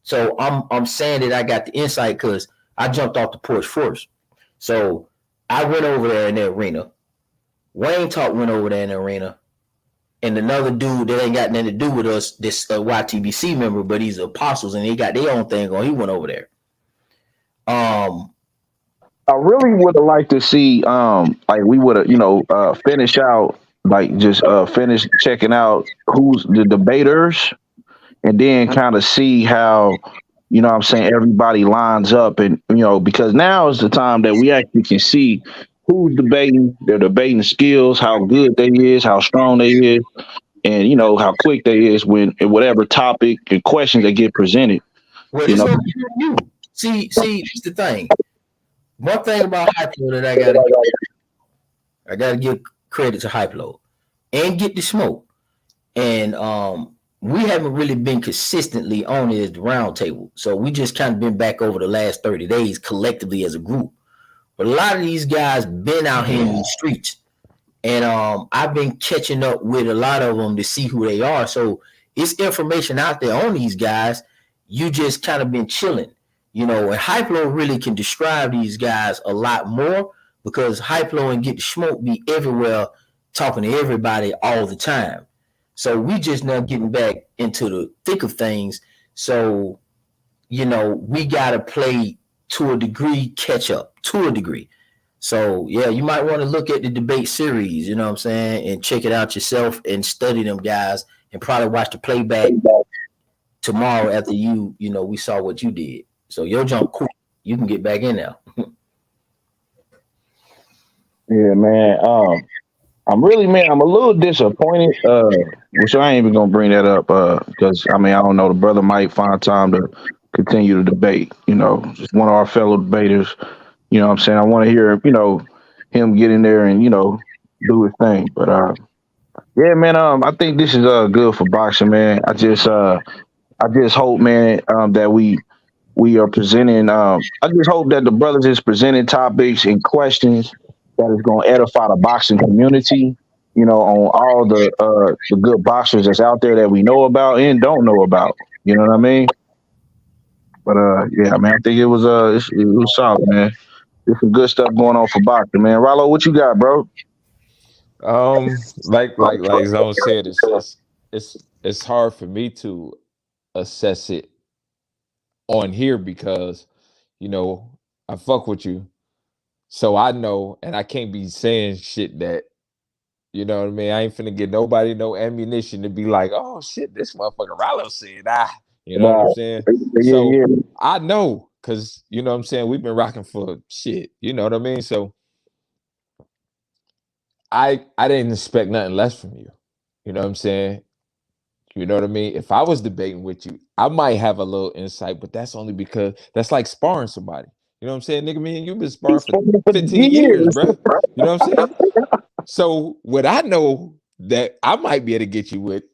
So I'm saying that I got the insight because I jumped off the porch first. So I went over there in the arena. Wayne Talk went over there in the arena. And another dude that ain't got nothing to do with us, this YTBC member, but he's Apostles and they got their own thing going. He went over there. I really would have liked to see, like we would have, finish out, like just finish checking out who's the debaters, and then kind of see how, you know what I'm saying, everybody lines up, and because now is the time that we actually can see who's debating, their debating skills, how good they is, how strong they is, and how quick they is when whatever topic and questions that get presented. Well, it's gonna be you. See, that's the thing. One thing about Hyplo that I gotta give credit to Hyplo and Get the Smoke. And we haven't really been consistently on the round table. So we just kind of been back over the last 30 days collectively as a group. But a lot of these guys been out here in the streets. And I've been catching up with a lot of them to see who they are. So it's information out there on these guys. You just kind of been chilling. And Hyplo really can describe these guys a lot more because Hyplo and Get the Smoke be everywhere talking to everybody all the time. So we just now getting back into the thick of things. So, we got to play to a degree, catch up to a degree. So, yeah, you might want to look at the debate series, you know what I'm saying, and check it out yourself and study them guys and probably watch the playback tomorrow after we saw what you did. So your jump quick. You can get back in there. Yeah, man. I'm a little disappointed. Which I ain't even gonna bring that up. Because I don't know. The brother might find time to continue to debate. Just one of our fellow debaters. You know what I'm saying? I want to hear, him get in there and, do his thing. But yeah, man, I think this is good for boxing, man. I just hope, man, that we are presenting I just hope that the brothers is presenting topics and questions that is gonna edify the boxing community, on all the good boxers that's out there that we know about and don't know about. You know what I mean? But yeah, man, I think it was solid, man. There's some good stuff going on for boxing, man. Rollo, what you got, bro? Like Zone said, it's hard for me to assess it on here because I fuck with you, so I know, and I can't be saying shit that you know what I mean. I ain't finna get nobody no ammunition to be like, oh shit, this motherfucker Rollo said, you know what I'm saying? So Yeah. I know, cause you know what I'm saying, we've been rocking for shit, you know what I mean? So I didn't expect nothing less from you. You know what I'm saying? You know what I mean? If I was debating with you, I might have a little insight, but that's only because that's like sparring somebody. You know what I'm saying? Nigga, me and you been sparring for 15 years, bro. You know what I'm saying? So what I know that I might be able to get you with,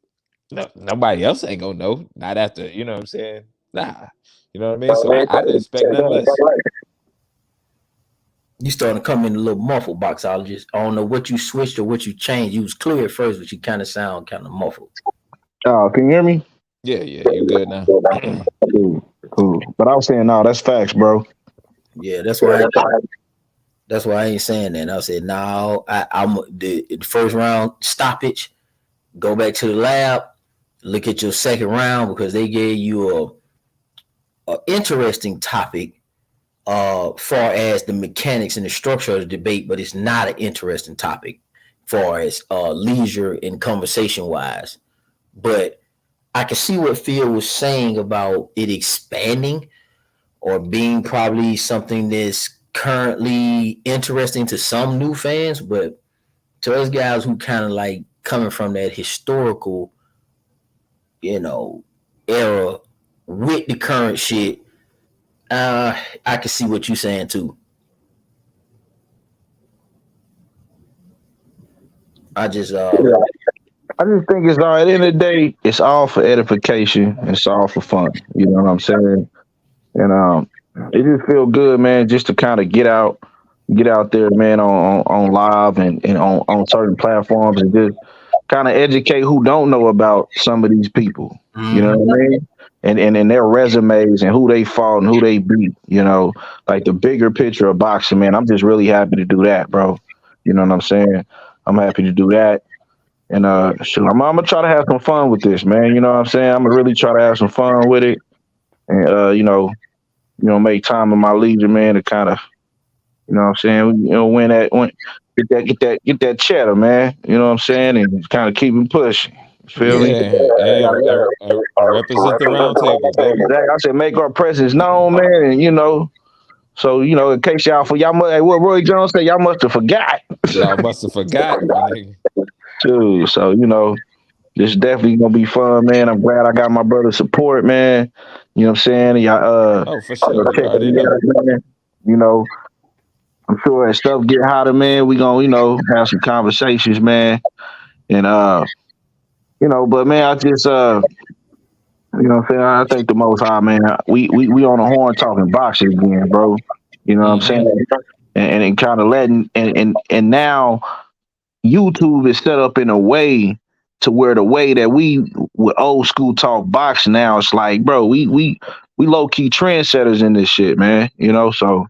nobody else ain't gonna know. Not after, you know what I'm saying? Nah. You know what I mean? So I didn't expect nothing less. You starting to come in a little muffled, boxologist. I don't know what you switched or what you changed. You was clear at first, but you kind of sound kind of muffled. Oh, can you hear me? Yeah, you good now. Cool. But I was saying, no, that's facts, bro. Yeah, that's why I ain't saying that. I said, no, I'm the first round stoppage. Go back to the lab, look at your second round because they gave you a interesting topic far as the mechanics and the structure of the debate, but it's not an interesting topic far as leisure and conversation wise. But I can see what Phil was saying about it expanding or being probably something that's currently interesting to some new fans, but to us guys who kind of like coming from that historical, era with the current shit, I can see what you're saying too. I just think it's all at the end of the day, it's all for edification. It's all for fun. You know what I'm saying? And it just feel good, man, just to kind of get out there, man, on live and on certain platforms and just kind of educate who don't know about some of these people. You know what I mean? And their resumes and who they fought and who they beat, like the bigger picture of boxing, man. I'm just really happy to do that, bro. You know what I'm saying? I'm happy to do that. And shoot, I'm gonna try to have some fun with this, man. You know what I'm saying? I'm gonna really try to have some fun with it. And make time in my leisure, man, to kind of, you know what I'm saying, get that cheddar, man. You know what I'm saying? And kind of keep it pushing. Feel me? Represent the round table, baby. I said make our presence known, man, and so in case what Roy Jones said, y'all must have forgot. Y'all must have forgot, my nigga. Too. So this is definitely gonna be fun, man. I'm glad I got my brother's support, man. You know what I'm saying? Y'all, for sure. I'm sure as stuff get hotter, man, we gonna have some conversations, man. And but man, I just you know what I'm saying? I think the Most High, man, we on the horn talking boxing again, bro. You know what I'm saying? And kind of letting and now YouTube is set up in a way to where the way that we with old school talk boxing now, it's like, bro, we low key trendsetters in this shit, man. So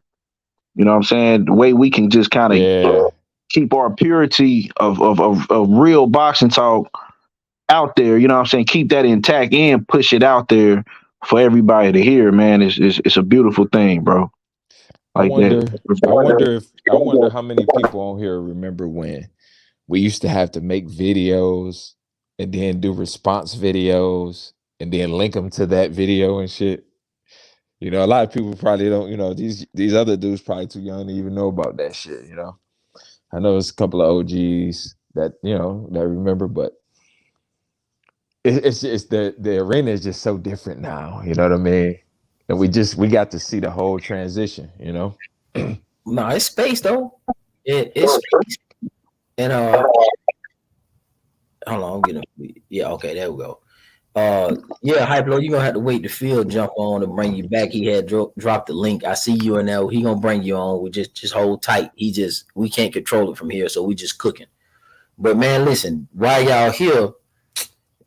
you know what I'm saying? The way we can just kind of keep our purity of real boxing talk out there, you know what I'm saying? Keep that intact and push it out there for everybody to hear, man. It's a beautiful thing, bro. Like I wonder how many people on here remember when we used to have to make videos and then do response videos and then link them to that video and shit. You know, a lot of people probably don't. You know, these other dudes probably too young to even know about that shit. You know, I know it's a couple of OGs that that remember, but it's the arena is just so different now. You know what I mean? And we got to see the whole transition. You know. No, it's space though. It's space. And hold on, I'm getting okay, there we go. Yeah, Hyplo, you're gonna have to wait to Phil jump on to bring you back. He had dropped the link. I see you in there. He gonna bring you on. We just hold tight. We can't control it from here, so we just cooking. But man, listen, while y'all here,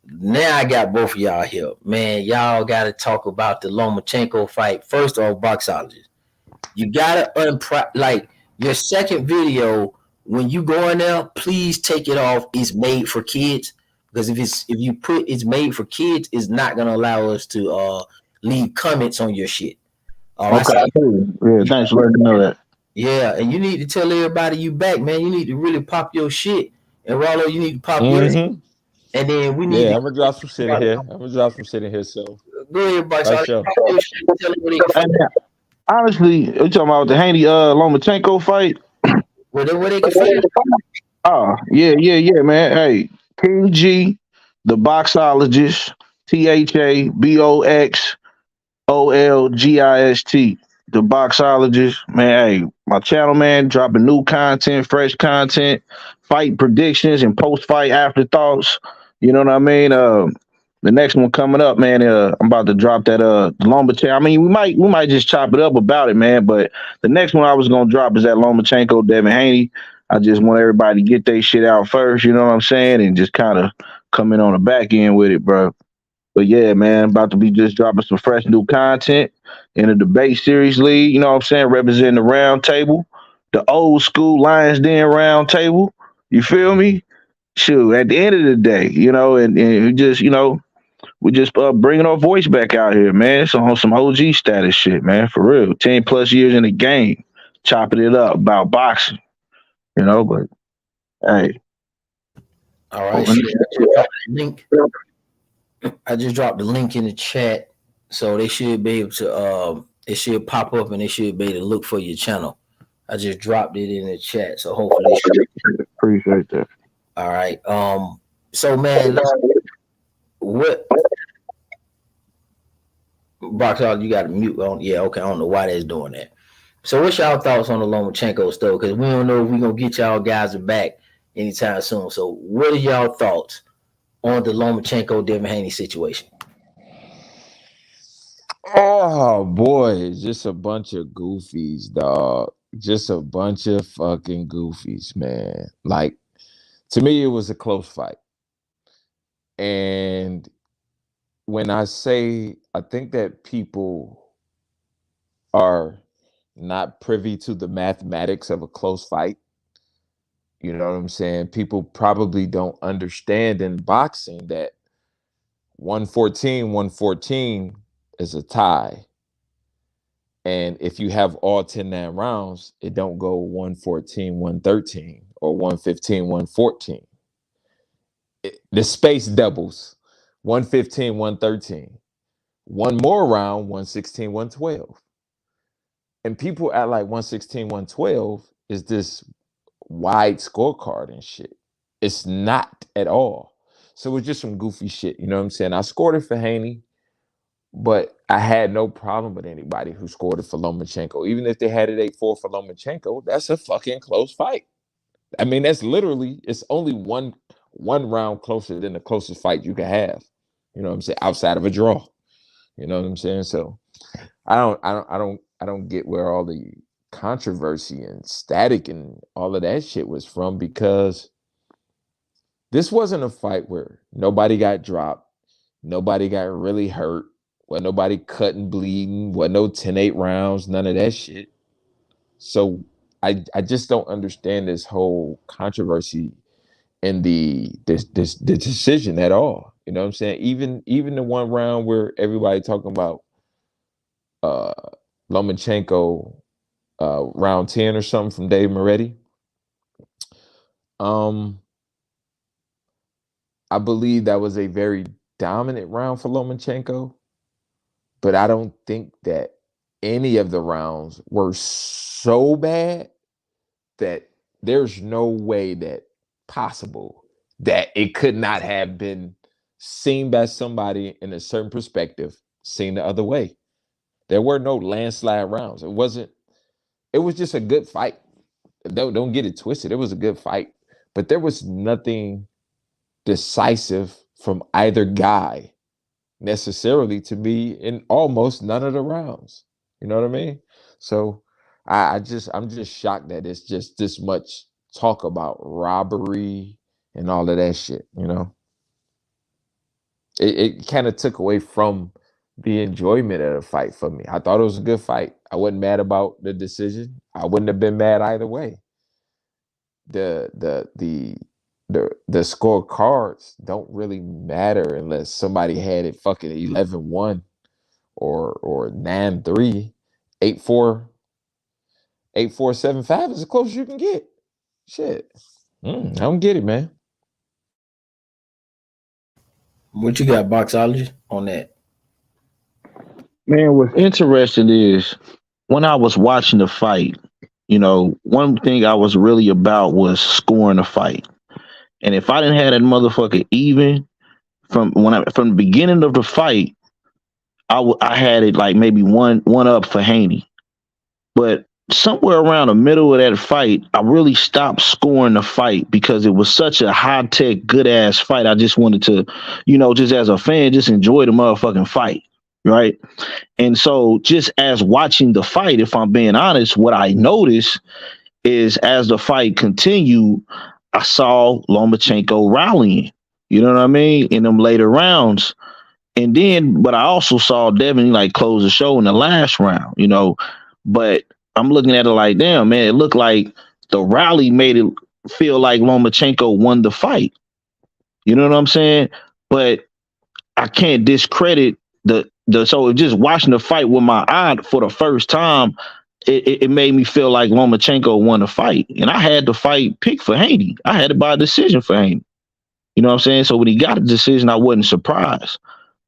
now I got both of y'all here. Man, y'all gotta talk about the Lomachenko fight. First off, Boxologist. You gotta like your second video. When you go in there, please take it off. It's made for kids. Because if you put it's made for kids, it's not gonna allow us to leave comments on your shit. Okay. Yeah, thanks for letting me know that. Yeah, and you need to tell everybody you back, man. You need to really pop your shit. And Rollo, you need to pop yours. And then we need I'm gonna drop some shit in here. So go ahead, Bryce. Honestly, you talking about the Haney Lomachenko fight? Where they can find. Oh, yeah, man. Hey, King G, the Boxologist, THABOXOLGIST, the Boxologist. Man, hey, my channel, man, dropping new content, fresh content, fight predictions and post-fight afterthoughts. You know what I mean? The next one coming up, man. I'm about to drop that Lomachenko. I mean, we might just chop it up about it, man. But the next one I was gonna drop is that Lomachenko Devin Haney. I just want everybody to get their shit out first, you know what I'm saying, and just kind of come in on the back end with it, bro. But yeah, man, about to be just dropping some fresh new content in the debate series league. You know what I'm saying, representing the round table, the old school Lions Den round table. You feel me? Shoot, at the end of the day, and we just, we just bringing our voice back out here, man. So on some OG status shit, man, for real. 10 plus years in the game, chopping it up about boxing, but hey. All right, I just dropped the link in the chat, so they should be able to, it should pop up and they should be able to look for your channel. I just dropped it in the chat, so hopefully they should. Appreciate that. All right. So man, what Boxall, you got to mute on. Yeah, okay. I don't know why they're doing that. So what's y'all thoughts on the Lomachenko stuff? Because we don't know if we're gonna get y'all guys back anytime soon. So what are y'all thoughts on the Lomachenko Devin Haney situation? Oh boy, just a bunch of goofies, dog. Just a bunch of fucking goofies, man. Like, to me, it was a close fight. And when I say, I think that people are not privy to the mathematics of a close fight. You know what I'm saying? People probably don't understand in boxing that 114 is a tie. And if you have all 10 rounds, it don't go 114, 113 or 115, 114. The space doubles. 115, 113. One more round, 116, 112. And people act like 116, 112 is this wide scorecard and shit. It's not at all. So it's just some goofy shit. You know what I'm saying? I scored it for Haney, but I had no problem with anybody who scored it for Lomachenko. Even if they had it 8-4 for Lomachenko, that's a fucking close fight. I mean, that's literally, it's only one round closer than the closest fight you can have. You know what I'm saying? Outside of a draw. You know what I'm saying? So I don't get where all the controversy and static and all of that shit was from, because this wasn't a fight where nobody got dropped, nobody got really hurt, wasn't nobody cutting, bleeding, wasn't no 10-8 rounds, none of that shit. So I just don't understand this whole controversy in the decision at all. You know what I'm saying? Even the one round where everybody talking about Lomachenko round 10 or something from Dave Moretti. I believe that was a very dominant round for Lomachenko, but I don't think that any of the rounds were so bad that there's no way that possible that it could not have been seen by somebody in a certain perspective, seen the other way. There were no landslide rounds. It was just a good fight. Don't get it twisted. It was a good fight, but there was nothing decisive from either guy necessarily to me in almost none of the rounds. You know what I mean? So I'm just shocked that it's just this much talk about robbery and all of that shit. You know, it kind of took away from the enjoyment of the fight for me. I thought it was a good fight. I wasn't mad about the decision. I wouldn't have been mad either way. The scorecards don't really matter unless somebody had it fucking 11-1 or 9-3, 8-4, 8-4, 7-5 is as close as you can get. Shit. I don't get it, man. What you got, Boxology, on that? Man, what's interesting is when I was watching the fight, one thing I was really about was scoring the fight. And if I didn't have that motherfucker even from the beginning of the fight, I had it like maybe one up for Haney. But somewhere around the middle of that fight, I really stopped scoring the fight because it was such a high-tech, good-ass fight. I just wanted to, just as a fan, just enjoy the motherfucking fight, right? And so just as watching the fight, if I'm being honest, what I noticed is as the fight continued, I saw Lomachenko rallying, you know what I mean, in them later rounds. And then, but I also saw Devin like close the show in the last round, but I'm looking at it like, damn, man, it looked like the rally made it feel like Lomachenko won the fight. You know what I'm saying? But I can't discredit so just watching the fight with my eye for the first time, it made me feel like Lomachenko won the fight. And I had the fight picked for Haney. I had it by decision for Haney. You know what I'm saying? So when he got a decision, I wasn't surprised.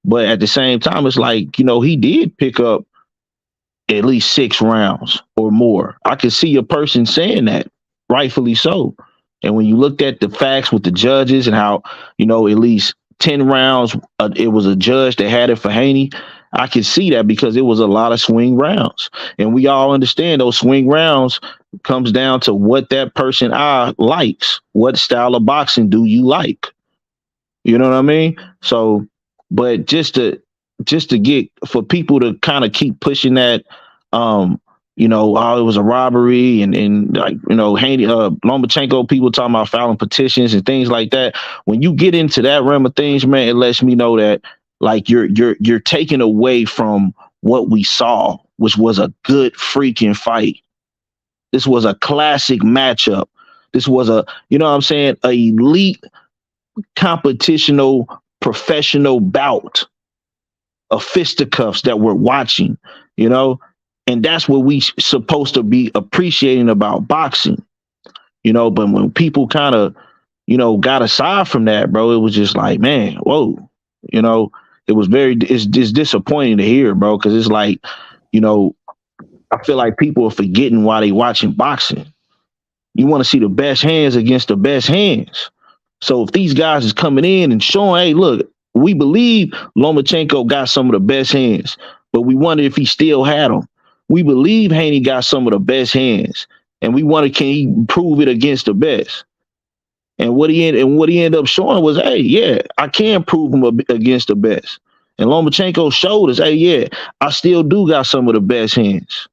But at the same time, it's like, he did pick up at least 6 rounds or more. I could see a person saying that, rightfully so. And when you looked at the facts with the judges and how, at least 10 rounds, it was a judge that had it for Haney, I could see that because it was a lot of swing rounds. And we all understand those swing rounds comes down to what that person likes. What style of boxing do you like? You know what I mean? So, but just to get for people to kind of keep pushing that, it was a robbery and like, Haney, Lomachenko, people talking about filing petitions and things like that. When you get into that realm of things, man, it lets me know that like you're taking away from what we saw, which was a good freaking fight. This was a classic matchup. This was a elite competitional professional bout of fisticuffs that we're watching, and that's what we supposed to be appreciating about boxing, but when people kind of, got aside from that, bro, it was just like, man, whoa, it was it's disappointing to hear, bro, because it's like, I feel like people are forgetting why they watching boxing. You want to see the best hands against the best hands. So if these guys is coming in and showing, hey, look, we believe Lomachenko got some of the best hands, but we wonder if he still had them. We believe Haney got some of the best hands, and we wonder, can he prove it against the best? And what he ended up showing was, hey, yeah, I can prove him against the best. And Lomachenko showed us, hey, yeah, I still do got some of the best hands.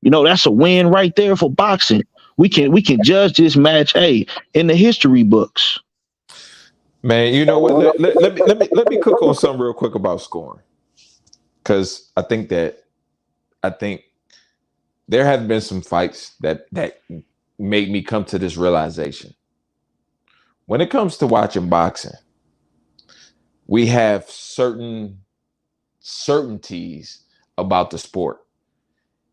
That's a win right there for boxing. We can judge this match, hey, in the history books. Man, you know what? Let me cook on something real quick about scoring, because I think there have been some fights that made me come to this realization. When it comes to watching boxing, we have certain certainties about the sport.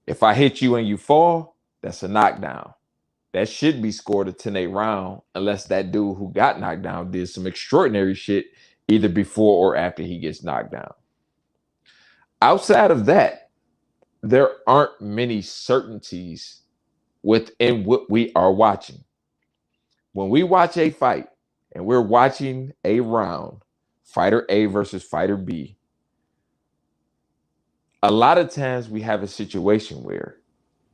If I hit you and you fall, that's a knockdown. That should be scored a 10-8 round, unless that dude who got knocked down did some extraordinary shit either before or after he gets knocked down. Outside of that, there aren't many certainties within what we are watching. When we watch a fight and we're watching a round, fighter A versus fighter B, a lot of times we have a situation where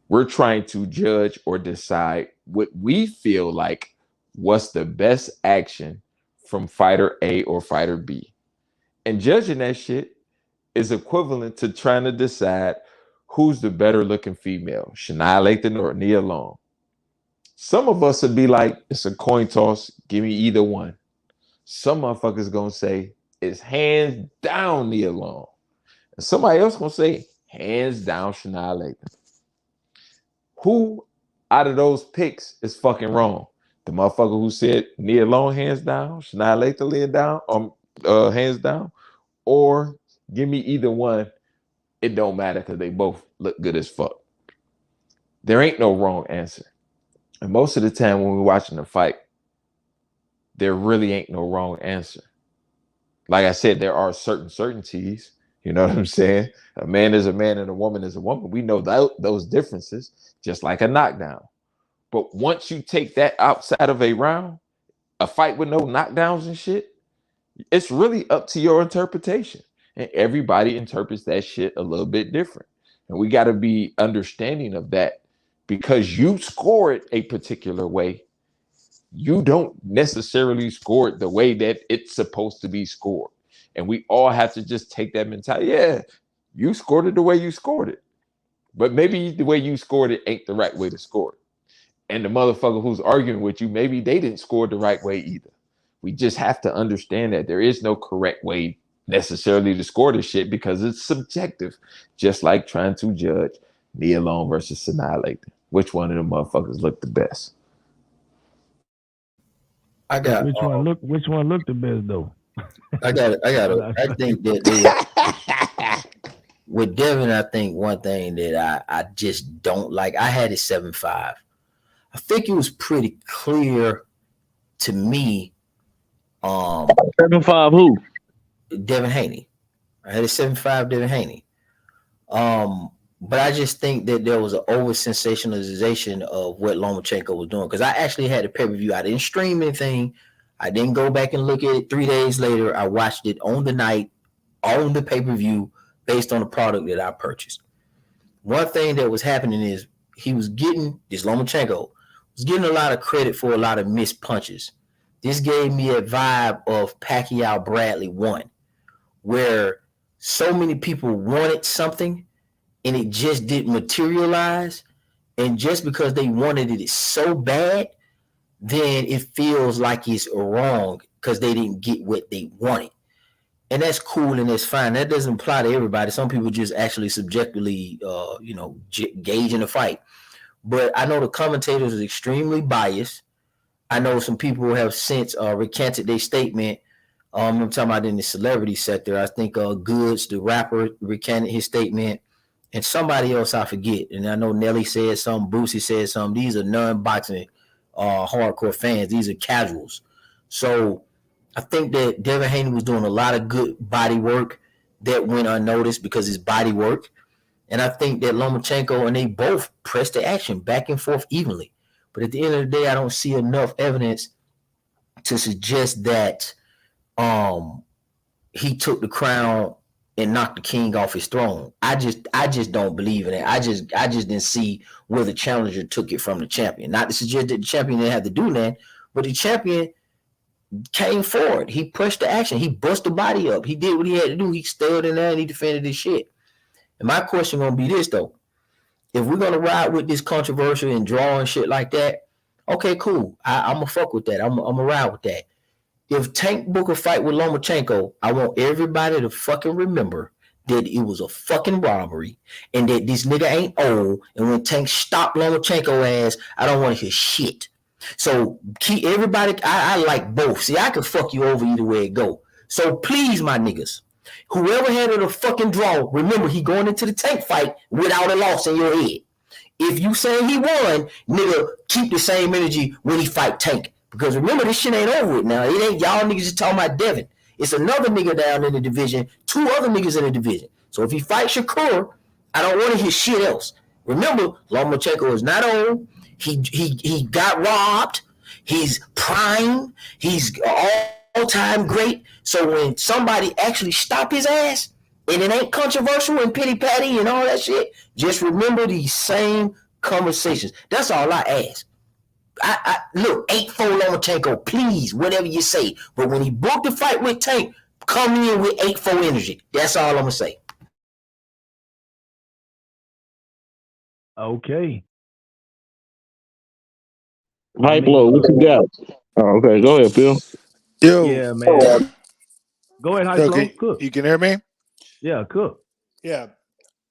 we're trying to judge or decide what we feel like what's the best action from fighter A or fighter B. And judging that shit is equivalent to trying to decide who's the better looking female, Shania Lathan or Nia Long. Some of us would be like, it's a coin toss, give me either one. Some motherfuckers gonna say, it's hands down Nia Long. And somebody else gonna say, hands down Shania Lathan. Who out of those picks is fucking wrong? The motherfucker who said Nia Long hands down, Shania Lathan laid down, hands down, or give me either one. It don't matter because they both look good as fuck. There ain't no wrong answer. And most of the time when we're watching a fight, there really ain't no wrong answer. Like I said, there are certain certainties. You know what I'm saying? A man is a man and a woman is a woman. We know those differences, just like a knockdown. But once you take that outside of a round, a fight with no knockdowns and shit, it's really up to your interpretation. And everybody interprets that shit a little bit different. And we got to be understanding of that. Because you score it a particular way, you don't necessarily score it the way that it's supposed to be scored. And we all have to just take that mentality. Yeah, you scored it the way you scored it. But maybe the way you scored it ain't the right way to score it. And the motherfucker who's arguing with you, maybe they didn't score it the right way either. We just have to understand that there is no correct way necessarily to score this shit because it's subjective. Just like trying to judge Nia Long versus Shania Lathan. Which one of them motherfuckers looked the best? I got which one looked the best though? I think that with Devin, I think one thing that I just don't like, I had it 7-5. I think it was pretty clear to me. 7-5 who? Devin Haney. I had a 7-5 Devin Haney. But I just think that there was an over sensationalization of what Lomachenko was doing. Because I actually had a pay-per-view. I didn't stream anything. I didn't go back and look at it 3 days later. I watched it on the night, on the pay-per-view, based on the product that I purchased. One thing that was happening is Lomachenko was getting a lot of credit for a lot of missed punches. This gave me a vibe of Pacquiao Bradley 1, where so many people wanted something and it just didn't materialize. And just because they wanted it so bad, then it feels like it's wrong because they didn't get what they wanted. And that's cool and that's fine. That doesn't apply to everybody. Some people just actually subjectively, gauge in a fight. But I know the commentators are extremely biased. I know some people have since recanted their statement. I'm talking about in the celebrity sector. I think Goods, the rapper, recanted his statement. And somebody else I forget. And I know Nelly said something, Boosie said something. These are non-boxing hardcore fans. These are casuals. So I think that Devin Haney was doing a lot of good body work that went unnoticed because it's body work. And I think that Lomachenko and they both pressed the action back and forth evenly. But at the end of the day, I don't see enough evidence to suggest that he took the crown and knocked the king off his throne. I just don't believe in it. I just didn't see where the challenger took it from the champion. Not to suggest that the champion didn't have to do that, but the champion came forward. He pushed the action. He bust the body up. He did what he had to do. He stayed in there and he defended his shit. And my question gonna be this though: if we're gonna ride with this controversy and draw and shit like that, okay, cool. I'm gonna fuck with that. I'm gonna ride with that. If Tank book a fight with Lomachenko, I want everybody to fucking remember that it was a fucking robbery and that this nigga ain't old. And when Tank stopped Lomachenko ass, I don't want to hear shit. So keep everybody. I like both. See, I can fuck you over either way it go. So please, my niggas, whoever handled a fucking draw, remember he going into the Tank fight without a loss in your head. If you say he won, nigga, keep the same energy when he fight Tank. Because remember, this shit ain't over with now. It ain't y'all niggas just talking about Devin. It's another nigga down in the division, 2 other niggas in the division. So if he fights Shakur, I don't want to hear shit else. Remember, Lomachenko is not old. He got robbed. He's prime. He's all-time great. So when somebody actually stop his ass, and it ain't controversial and pity-patty and all that shit, just remember these same conversations. That's all I ask. I look, 8-4 Lomachenko, please, whatever you say. But when he booked the fight with Tank, come in with 8-4 energy. That's all I'm gonna say. Okay. Hype low, what you got? Oh, okay, go ahead, Phil. Yo, Yeah, man. Go ahead, yo, Hype Cook. you can hear me? Yeah, Cook. Yeah.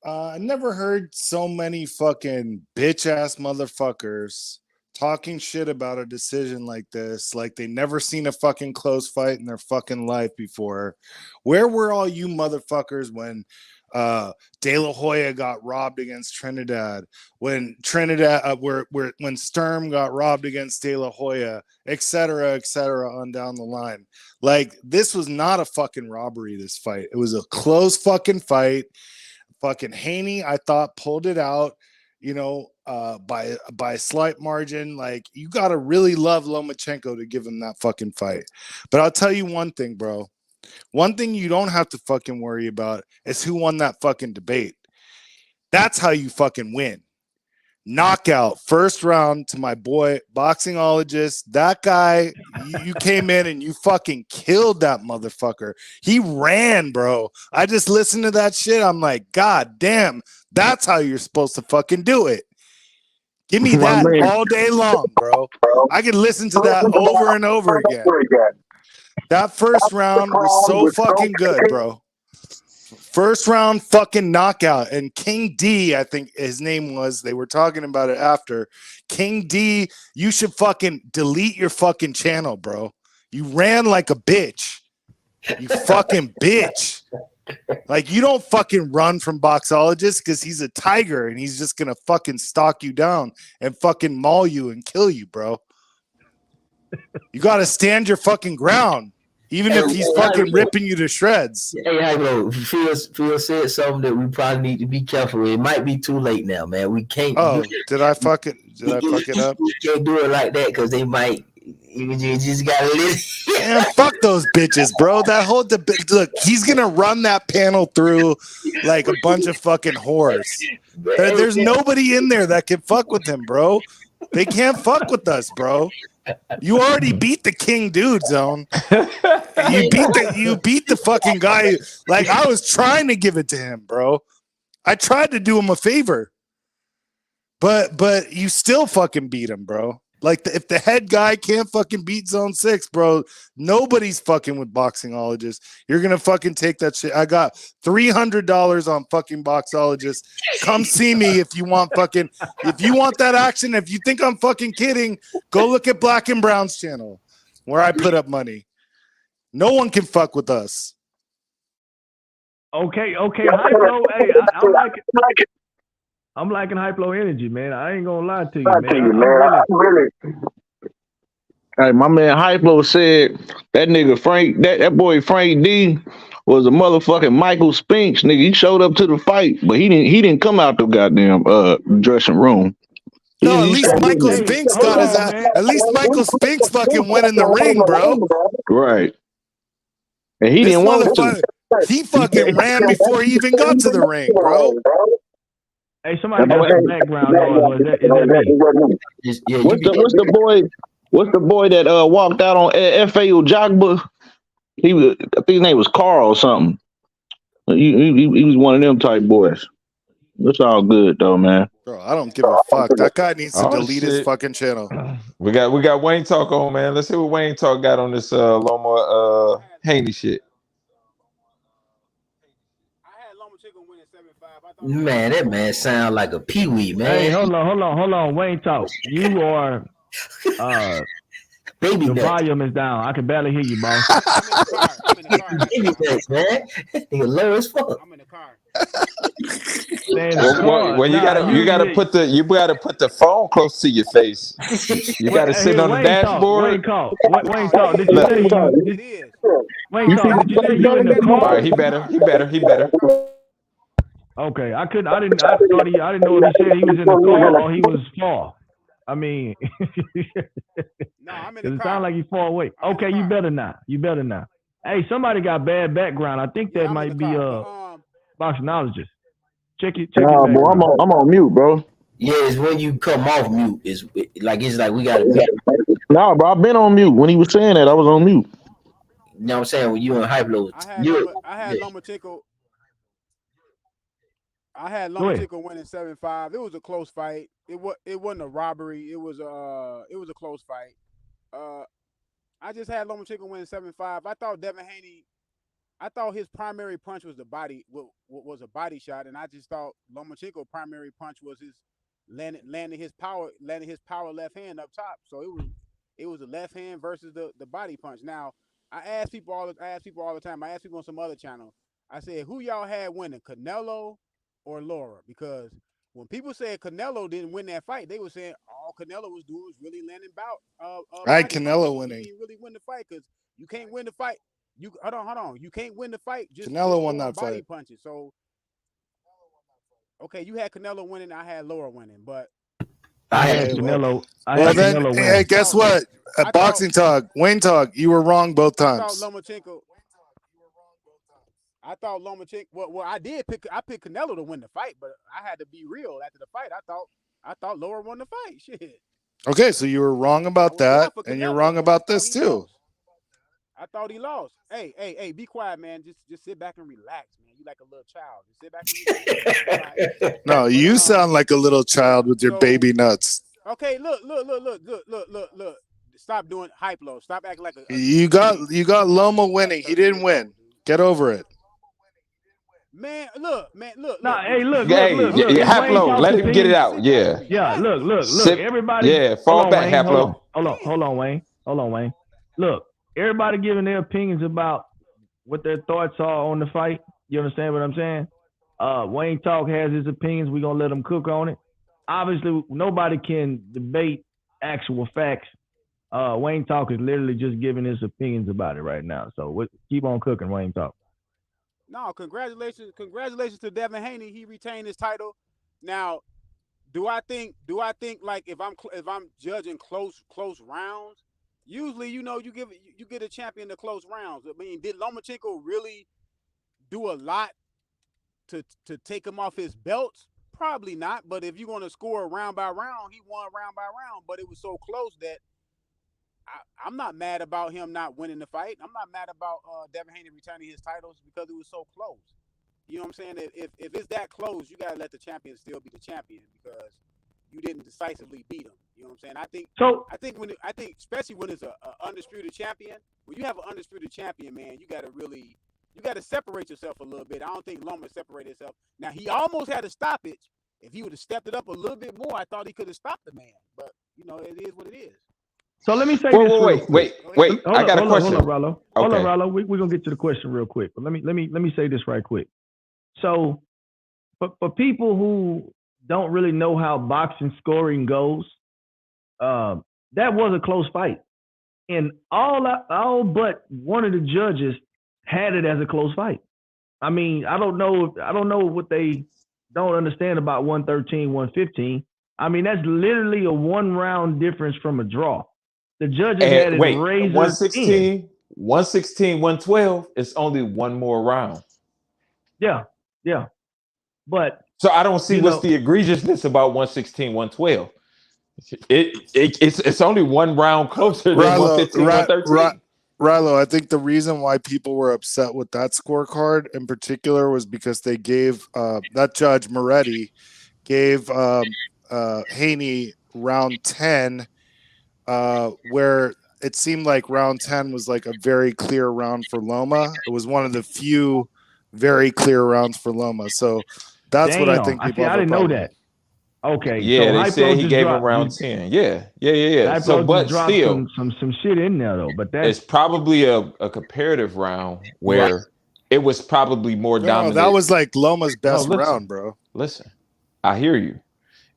I never heard so many fucking bitch ass motherfuckers talking shit about a decision like this, like they never seen a fucking close fight in their fucking life before. Where were all you motherfuckers when De La Hoya got robbed against Trinidad, when when Sturm got robbed against De La Hoya, et cetera, on down the line? Like, this was not a fucking robbery, this fight. It was a close fucking fight. Fucking Haney, I thought, pulled it out, by a slight margin. Like, you gotta really love Lomachenko to give him that fucking fight. But I'll tell you one thing, bro. One thing you don't have to fucking worry about is who won that fucking debate. That's how you fucking win. Knockout, first round to my boy, Boxingologist. That guy, you came in and you fucking killed that motherfucker. He ran, bro. I just listened to that shit. I'm like, God damn, that's how you're supposed to fucking do it. Give me that all day long, bro. I could listen to that over and over again. That first round was so fucking good, bro. First round fucking knockout. And King D, I think his name was, they were talking about it after. King D, you should fucking delete your fucking channel, bro. You ran like a bitch. You fucking bitch. Like, you don't fucking run from Boxologist because he's a tiger and he's just gonna fucking stalk you down and fucking maul you and kill you, bro. You gotta stand your fucking ground. Even if he's fucking ripping you to shreds. Hey, bro, Phil said something that we probably need to be careful with. It might be too late now, man. We can't. Oh, did I fuck it up? You can't do it like that because they might. You just gotta listen. Man, fuck those bitches, bro. That whole debate. Look, he's gonna run that panel through like a bunch of fucking whores. There's nobody in there that can fuck with him, bro. They can't fuck with us, bro. You already beat the King Dude Zone. You beat the fucking guy. Like, I was trying to give it to him, bro. I tried to do him a favor. But you still fucking beat him, bro. Like, if the head guy can't fucking beat Zone 6, bro, nobody's fucking with Boxingologist. You're gonna fucking take that shit. I got $300 on fucking Boxologist. Come see me if you want that action. If you think I'm fucking kidding, go look at Black and Brown's channel where I put up money. No one can fuck with us. Okay. Hype-Low, hey, I like it. I'm liking Hype-Low energy, man. I ain't gonna lie to you, man. Hey, my man Hype-Low said that nigga Frank, that boy Frank D was a motherfucking Michael Spinks, nigga. He showed up to the fight, but he didn't come out the goddamn dressing room. No, at least Michael Spinks got his ass. At least Michael Spinks fucking went in the ring, bro. Right. And he didn't want to. He fucking ran before he even got to the ring, bro. Hey, somebody got some background noise. Is that me? What's the boy that walked out on FAO Jogba? I think his name was Carl or something. He was one of them type boys. It's all good though, man. Bro, I don't give a fuck. That guy needs to delete his fucking channel. We got Wayne Talk on, man. Let's see what Wayne Talk got on this Loma Haney shit. Man, that man sound like a peewee, man. Hey, hold on. Wayne Talk. You are Baby The nuts. volume is down. I can barely hear you, boss. I'm in the car. Baby nuts, man. Nigga low as fuck. I'm in the car. Stay in the car. Well, you Nah, gotta put the phone close to your face. You gotta sit on the Wayne dashboard. Talk. Wayne talk. Did you say you? It is. Wayne talk. Did you say you in the All car? right, he better. Okay, I couldn't. I didn't know if he said he was in the car or he was far. I mean, No, I'm in it the car. sounds like he's far away. I'm in the Okay, you car. better not. You better not. Hey, somebody got bad background. I think that I'm in might the be car. boxologist. Check it. Nah, Check it. boy, I'm on mute, bro. Yeah, it's when you come off mute. It's like we gotta. Nah, bro, I've been on mute. When he was saying that, I was on mute. You know what I'm saying? When you in hype load, I had yeah. Lomachenko. I had Go ahead. Lomachenko winning 7-5. It was a close fight. It wasn't a robbery. It was a close fight. I just had Lomachenko winning 7-5. I thought Devin Haney. I thought his primary punch was was a body shot, and I just thought Lomachenko's primary punch was his landing his power left hand up top. So it was a left hand versus the body punch. Now I ask people all the time. I ask people on some other channel. I said, who y'all had winning, Canelo or Lara? Because when people said Canelo didn't win that fight, they were saying all Canelo was doing was really landing I had body Canelo punches. winning. He didn't really win the fight because you can't win the fight. Hold on. You can't win the fight. Canelo won throwing that body fight. punches. So okay, you had Canelo winning. I had Lara winning, but I had Okay, Canelo. I Well, had then, Canelo hey, winning. guess what? I thought- Boxing Talk, Wayne Talk, you were wrong both I thought times. Lomachenko. Well, I picked Canelo to win the fight, but I had to be real after the fight. I thought Lara won the fight. Shit. Okay, so you were wrong I about was that, wrong for and you're Canelo, wrong but about I thought this he too. lost. I thought he lost. Hey, be quiet, man. Just sit back and relax, man. You like a little child. Just sit back and relax. No, you sound like a little child with your So- baby nuts. Okay, look. Stop doing hype low. Stop acting like a You got Loma winning. He didn't win. Get over it. Man, look. Nah, hey, look. Hey, It's Haplo, Wayne Talk let him get it opinion. out. Yeah. Yeah, look. Sit- Everybody. Yeah, fall hold on, back, Wayne, Haplo. Hold on, Wayne. Look, everybody giving their opinions about what their thoughts are on the fight. You understand what I'm saying? Wayne Talk has his opinions. We're gonna let him cook on it. Obviously, nobody can debate actual facts. Wayne Talk is literally just giving his opinions about it right now. So keep on cooking, Wayne Talk. No, congratulations to Devin Haney. He retained his title. Now, do I think like if I'm judging close rounds, usually you get a champion to close rounds. I mean, did Lomachenko really do a lot to take him off his belts? Probably not. But if you're going to score round by round, he won round by round. But it was so close that I'm not mad about him not winning the fight. I'm not mad about Devin Haney returning his titles because it was so close. You know what I'm saying? If it's that close, you gotta let the champion still be the champion because you didn't decisively beat him. You know what I'm saying? I think especially when it's a undisputed champion, when you have an undisputed champion, man, you gotta separate yourself a little bit. I don't think Loma separated himself. Now he almost had a stoppage. If he would have stepped it up a little bit more, I thought he could have stopped the man. But it is what it is. So let me say this. Wait. I got a question. Hold on, Rollo. Hold Okay. on, Rollo. We're gonna get to the question real quick. But let me say this right quick. So for people who don't really know how boxing scoring goes, that was a close fight. And all but one of the judges had it as a close fight. I mean, I don't know what they don't understand about 113, 115. I mean, that's literally a 1 round difference from a draw. The judges had it razor 116, 112 is only one more round. Yeah. But So I don't see what's the egregiousness about 116, 112. It's only 1 round closer than 115, 113. Rilo, I think the reason why people were upset with that scorecard in particular was because they gave that judge Moretti gave Haney round 10, where it seemed like round 10 was like a very clear round for Loma. It was one of the few very clear rounds for Loma. So that's what I think people I have a didn't know problem. that. Okay, Yeah, so they said Hypo he just gave him dropped. around 10. Yeah. So, Hypo just but dropped still, some shit in there though. But that's it's probably a comparative round Right. where it was probably more No, dominant. that was like Loma's No, best listen. round, bro. Listen, I hear you.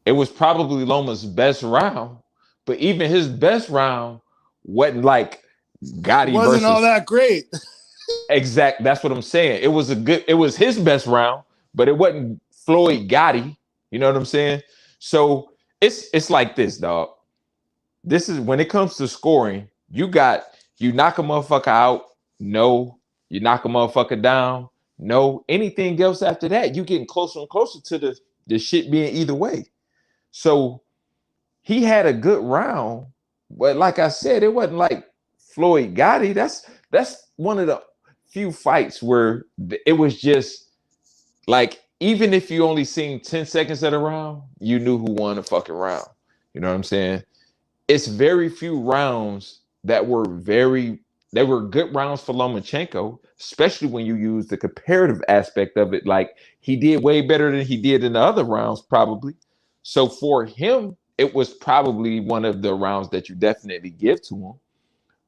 It was probably Loma's best round, but even his best round wasn't like It Gotti wasn't all versus that great. exact. That's what I'm saying. It was it was his best round, but it wasn't Floyd Gotti. You know what I'm saying? So it's like this, dog. This is when it comes to scoring, you knock a motherfucker out, no, you knock a motherfucker down, no. Anything else after that, you getting closer and closer to the shit being either way. So he had a good round, but like I said, it wasn't like Floyd Gotti. That's one of the few fights where it was just like even if you only seen 10 seconds of the round, you knew who won the fucking round. You know what I'm saying? It's very few rounds that were they were good rounds for Lomachenko, especially when you use the comparative aspect of it. Like he did way better than he did in the other rounds, probably. So for him, it was probably one of the rounds that you definitely give to him.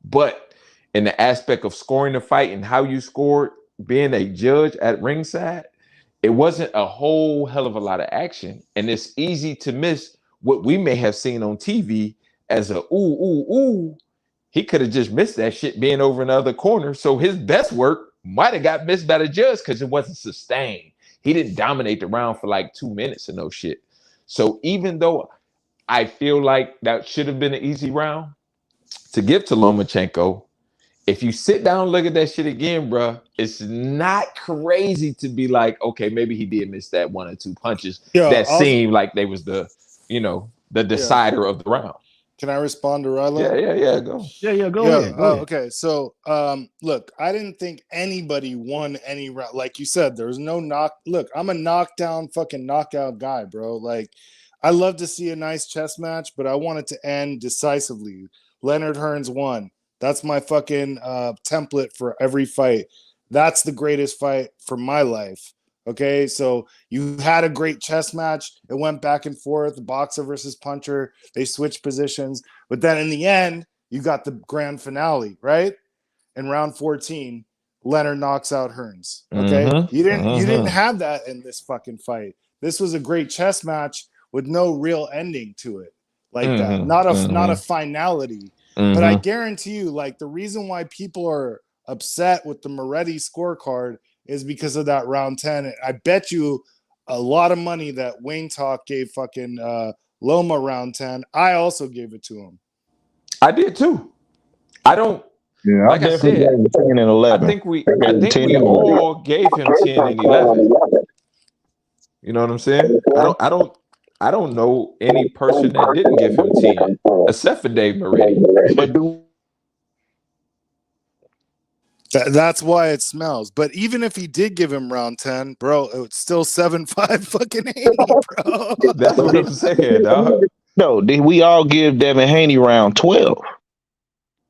But in the aspect of scoring the fight and how you scored, being a judge at ringside, it wasn't a whole hell of a lot of action. And it's easy to miss what we may have seen on TV as a ooh. He could have just missed that shit being over in the other corner. So his best work might have got missed by the judge because it wasn't sustained. He didn't dominate the round for like 2 minutes or no shit. So even though I feel like that should have been an easy round to give to Lomachenko, if you sit down and look at that shit again, bro, it's not crazy to be like, okay, maybe he did miss that 1 or 2 punches that seemed like they was the decider of the round. Can I respond to Rilo? Yeah, go. Yeah, go ahead. Okay, so look, I didn't think anybody won any round. Like you said, there was no knock. Look, I'm a knockdown fucking knockout guy, bro. Like, I love to see a nice chess match, but I want it to end decisively. Leonard Hearns won. That's my fucking template for every fight. That's the greatest fight for my life. Okay, so you had a great chess match. It went back and forth, boxer versus puncher. They switched positions. But then in the end, you got the grand finale, right? In round 14, Leonard knocks out Hearns. Okay, you didn't have that in this fucking fight. This was a great chess match with no real ending to it, like that. Not a finality. But I guarantee you, like the reason why people are upset with the Moretti scorecard is because of that round 10. I bet you a lot of money that Wayne Talk gave fucking Loma round 10. I also gave it to him. I did too. I don't. Yeah, like I said, 10 and 11. I think we all gave him 10 and 11. You know what I'm saying? I don't know any person that didn't give him 10, except for Dave Moretti. But That's why it smells. But even if he did give him round 10, bro, it was still 7-5 fucking 80, bro. That's what I'm saying, dog. No, we all give Devin Haney round 12.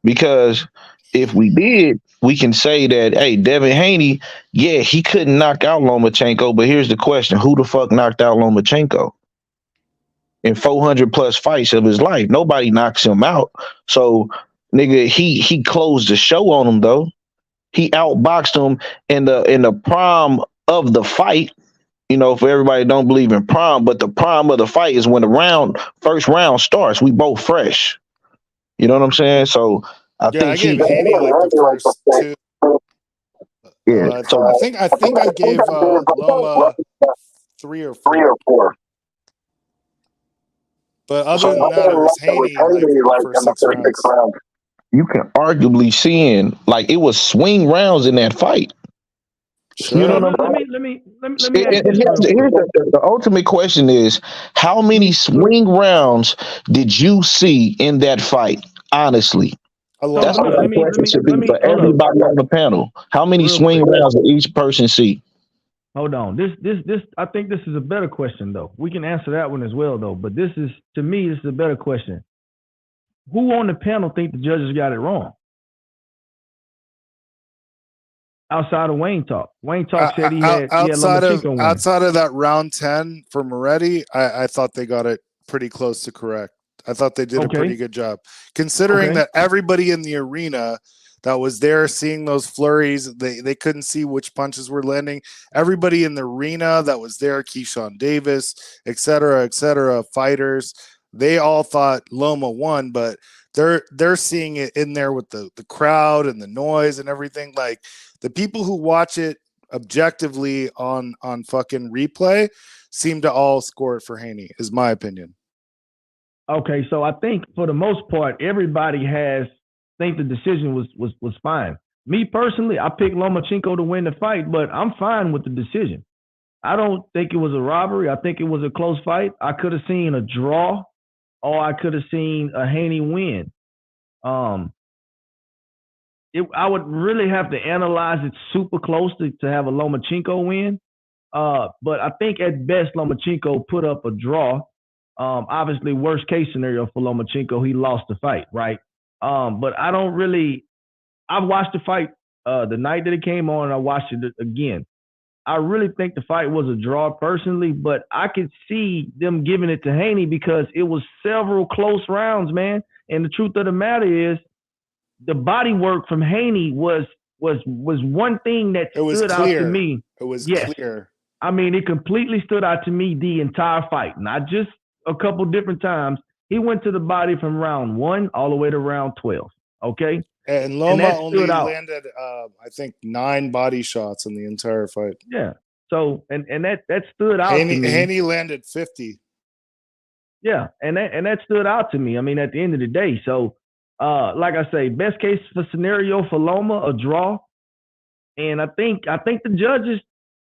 Because if we did, we can say that, hey, Devin Haney, yeah, he couldn't knock out Lomachenko, but here's the question. Who the fuck knocked out Lomachenko? In 400 plus fights of his life, nobody knocks him out. So, nigga, he closed the show on him, though. He outboxed him in the prime of the fight. You know, for everybody don't believe in prime, but the prime of the fight is when the first round starts. We both fresh. You know what I'm saying? So I think gave Haney like the first 2. Yeah, so I think I gave Loma 3 or 4. But other than that, it was Haney like the first 6 rounds. You can arguably see it was swing rounds in that fight. Sure. You know what let me ask you Here's the ultimate question is, how many swing rounds did you see in that fight? Honestly, that's what the question should be for everybody on the panel. How many swing rounds did each person see? Hold on. This I think this is a better question though. We can answer that one as well though. But this is, to me, this is a better question. Who on the panel think the judges got it wrong? outside of Wayne Talk. Wayne Talk said he had Lomachenko winning. Outside of that round 10 for Moretti, I thought they got it pretty close to correct. I thought they did a pretty good job, considering that everybody in the arena that was there seeing those flurries, they couldn't see which punches were landing. Everybody in the arena that was there, Keyshawn Davis, et cetera, fighters, they all thought Loma won, but they're seeing it in there with the crowd and the noise and everything. Like, the people who watch it objectively on fucking replay seem to all score it for Haney, is my opinion. Okay, so I think for the most part, everybody think the decision was fine. Me personally, I picked Lomachenko to win the fight, but I'm fine with the decision. I don't think it was a robbery. I think it was a close fight. I could have seen a draw, or I could have seen a Haney win. I would really have to analyze it super close to have a Lomachenko win. But I think at best, Lomachenko put up a draw. Obviously, worst case scenario for Lomachenko, he lost the fight, right? But I don't really. I watched the fight the night that it came on, and I watched it again. I really think the fight was a draw personally, but I could see them giving it to Haney because it was several close rounds, man. And the truth of the matter is, the body work from Haney was one thing that stood out to me. It was clear. I mean, it completely stood out to me the entire fight, not just a couple different times. He went to the body from round 1 all the way to round 12. Okay. And Loma only landed, I think, 9 body shots in the entire fight. Yeah. So, and that stood out to me. Haney landed 50. Yeah. And that stood out to me. I mean, at the end of the day. So, like I say, best case scenario for Loma, a draw. And I think the judges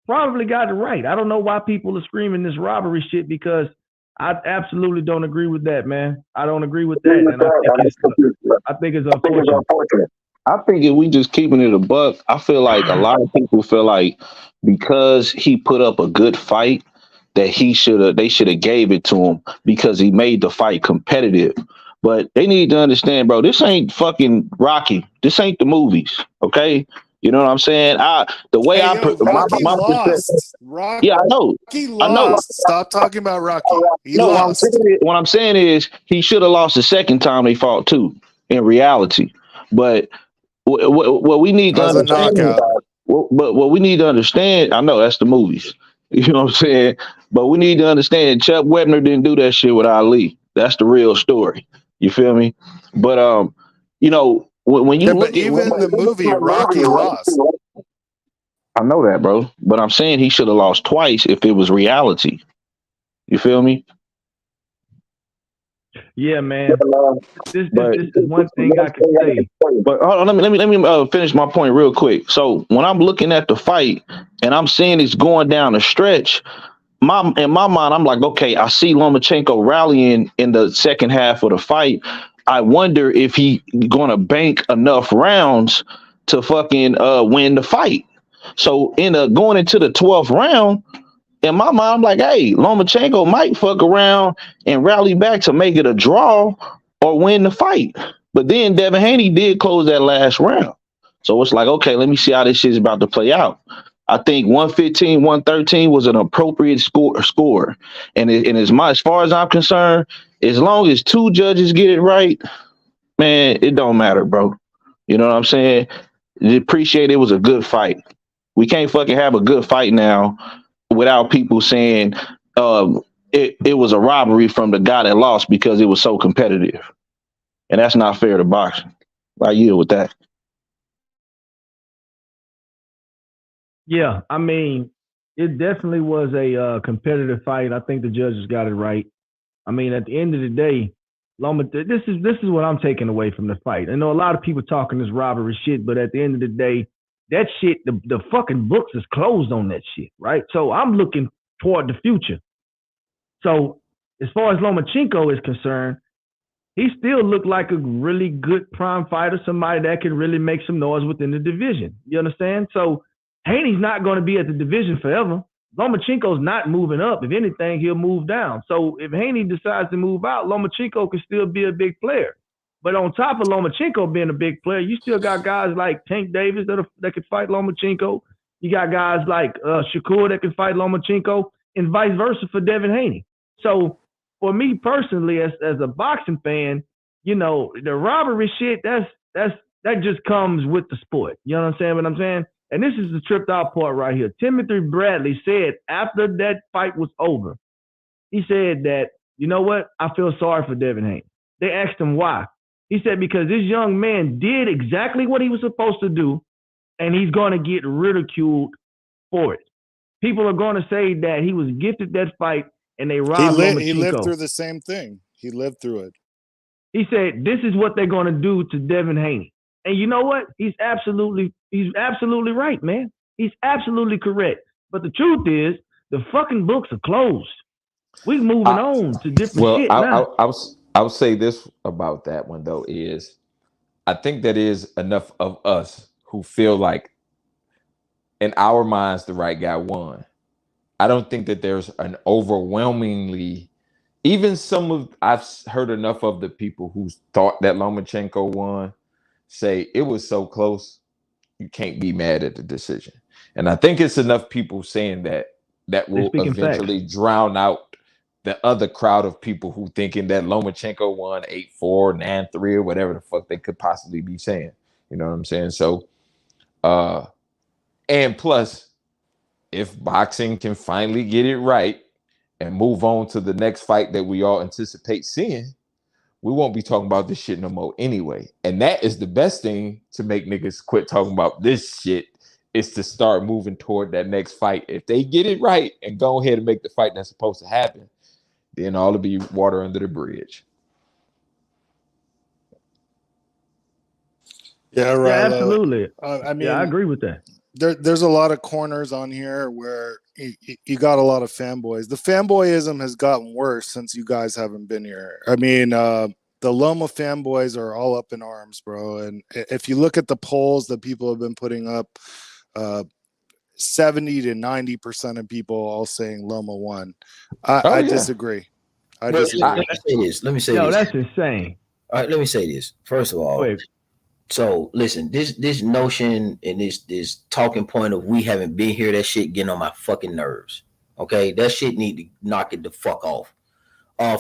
probably got it right. I don't know why people are screaming this robbery shit, because I absolutely don't agree with that, man. I don't agree with that, and I think it's unfortunate. I think if we just keeping it a buck, I feel like a lot of people feel like because he put up a good fight that they should have gave it to him because he made the fight competitive. But they need to understand, bro, this ain't fucking Rocky. This ain't the movies, okay? You know what I'm saying? Rocky lost. Yeah, I know. Rocky lost. Stop talking about Rocky. He lost. What I'm saying is he should have lost the second time they fought too, in reality. But what we need to understand, what we need to understand, I know that's the movies. You know what I'm saying? But we need to understand Chuck Webner didn't do that shit with Ali. That's the real story. You feel me? But you know, when you look but even in the movie, Rocky lost. I know that, bro. But I'm saying he should have lost twice if it was reality. You feel me? Yeah, man. This is one thing I can say. But let me finish my point real quick. So when I'm looking at the fight and I'm seeing it's going down a stretch, in my mind, I'm like, okay, I see Lomachenko rallying in the second half of the fight. I wonder if he going to bank enough rounds to fucking win the fight. So going into the 12th round, in my mind, I'm like, hey, Lomachenko might fuck around and rally back to make it a draw or win the fight. But then Devin Haney did close that last round. So it's like, okay, let me see how this shit's about to play out. I think 115, 113 was an appropriate score. And as far as I'm concerned, as long as 2 judges get it right, man, it don't matter, bro. You know what I'm saying? Appreciate it was a good fight. We can't fucking have a good fight now without people saying it was a robbery from the guy that lost because it was so competitive. And that's not fair to boxing. I yield with that. Yeah, I mean, it definitely was a competitive fight. I think the judges got it right. I mean, at the end of the day, Loma, this is what I'm taking away from the fight. I know a lot of people talking this robbery shit, but at the end of the day, that shit, the fucking books is closed on that shit, right? So I'm looking toward the future. So as far as Lomachenko is concerned, he still looked like a really good prime fighter, somebody that can really make some noise within the division. You understand? So Haney's not going to be at the division forever. Lomachenko's not moving up. If anything, he'll move down. So if Haney decides to move out, Lomachenko can still be a big player. But on top of Lomachenko being a big player, you still got guys like Tank Davis that can fight Lomachenko. You got guys like Shakur that can fight Lomachenko, and vice versa for Devin Haney. So for me personally, as a boxing fan, you know, the robbery shit, that just comes with the sport. You know what I'm saying? What I'm saying? And this is the tripped out part right here. Timothy Bradley said after that fight was over, he said that, you know what? I feel sorry for Devin Haney. They asked him why. He said because this young man did exactly what he was supposed to do, and he's going to get ridiculed for it. People are going to say that he was gifted that fight and they robbed Lomachenko. He lived through the same thing. He lived through it. He said, this is what they're going to do to Devin Haney. And you know what? He's absolutely right, man. He's absolutely correct. But the truth is, the fucking books are closed. We're moving on to different shit now. I would say this about that one, though, is I think that is enough of us who feel like in our minds the right guy won. I don't think that there's an overwhelmingly, even I've heard enough of the people who thought that Lomachenko won say it was so close, you can't be mad at the decision. And I think it's enough people saying that will eventually drown out the other crowd of people who thinking that Lomachenko won 8-4, 9-3, or whatever the fuck they could possibly be saying. You know what I'm saying? So, and plus, if boxing can finally get it right and move on to the next fight that we all anticipate seeing, we won't be talking about this shit no more anyway. And that is the best thing to make niggas quit talking about this shit, is to start moving toward that next fight. If they get it right and go ahead and make the fight that's supposed to happen, then all will be water under the bridge. Yeah, right. Yeah, absolutely. I mean, I agree with that. There's a lot of corners on here where you got a lot of fanboys. The fanboyism has gotten worse since you guys haven't been here. I mean, the Loma fanboys are all up in arms, bro. And if you look at the polls that people have been putting up, 70 to 90% of people all saying Loma won. I disagree. Let me say this. That's insane. All right, let me say this. First of all, so listen, this notion and this talking point of we haven't been here, that shit getting on my fucking nerves. Okay, that shit need to knock it the fuck off.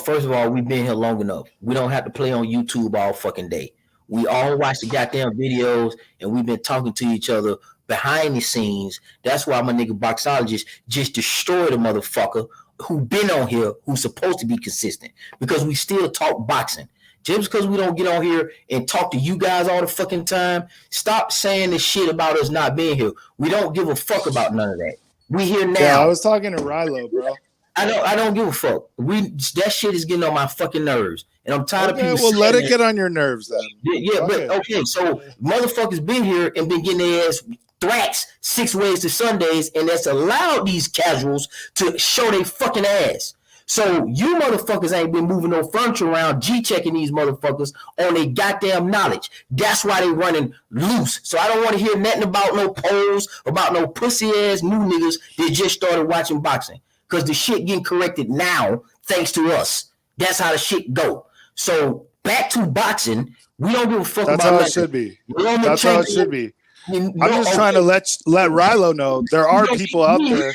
First of all, we've been here long enough. We don't have to play on YouTube all fucking day. We all watch the goddamn videos and we've been talking to each other behind the scenes. That's why my nigga Boxologist just destroyed a motherfucker who been on here, who's supposed to be consistent, because we still talk boxing. Just because we don't get on here and talk to you guys all the fucking time, stop saying this shit about us not being here. We don't give a fuck about none of that. We here now. Yeah, I was talking to Rilo, bro. I don't give a fuck. That shit is getting on my fucking nerves. And I'm tired of people saying let it get on your nerves then. Yeah, but so motherfuckers been here and been getting their ass thracks 6 ways to Sundays, and that's allowed these casuals to show their fucking ass. So you motherfuckers ain't been moving no furniture around, G-checking these motherfuckers on their goddamn knowledge. That's why they running loose. So I don't want to hear nothing about no polls, about no pussy-ass new niggas that just started watching boxing. Because the shit getting corrected now, thanks to us. That's how the shit go. So back to boxing, we don't give a fuck about that. That's how it should be. That's how it should be. I'm just trying to let Rilo know there are people out there.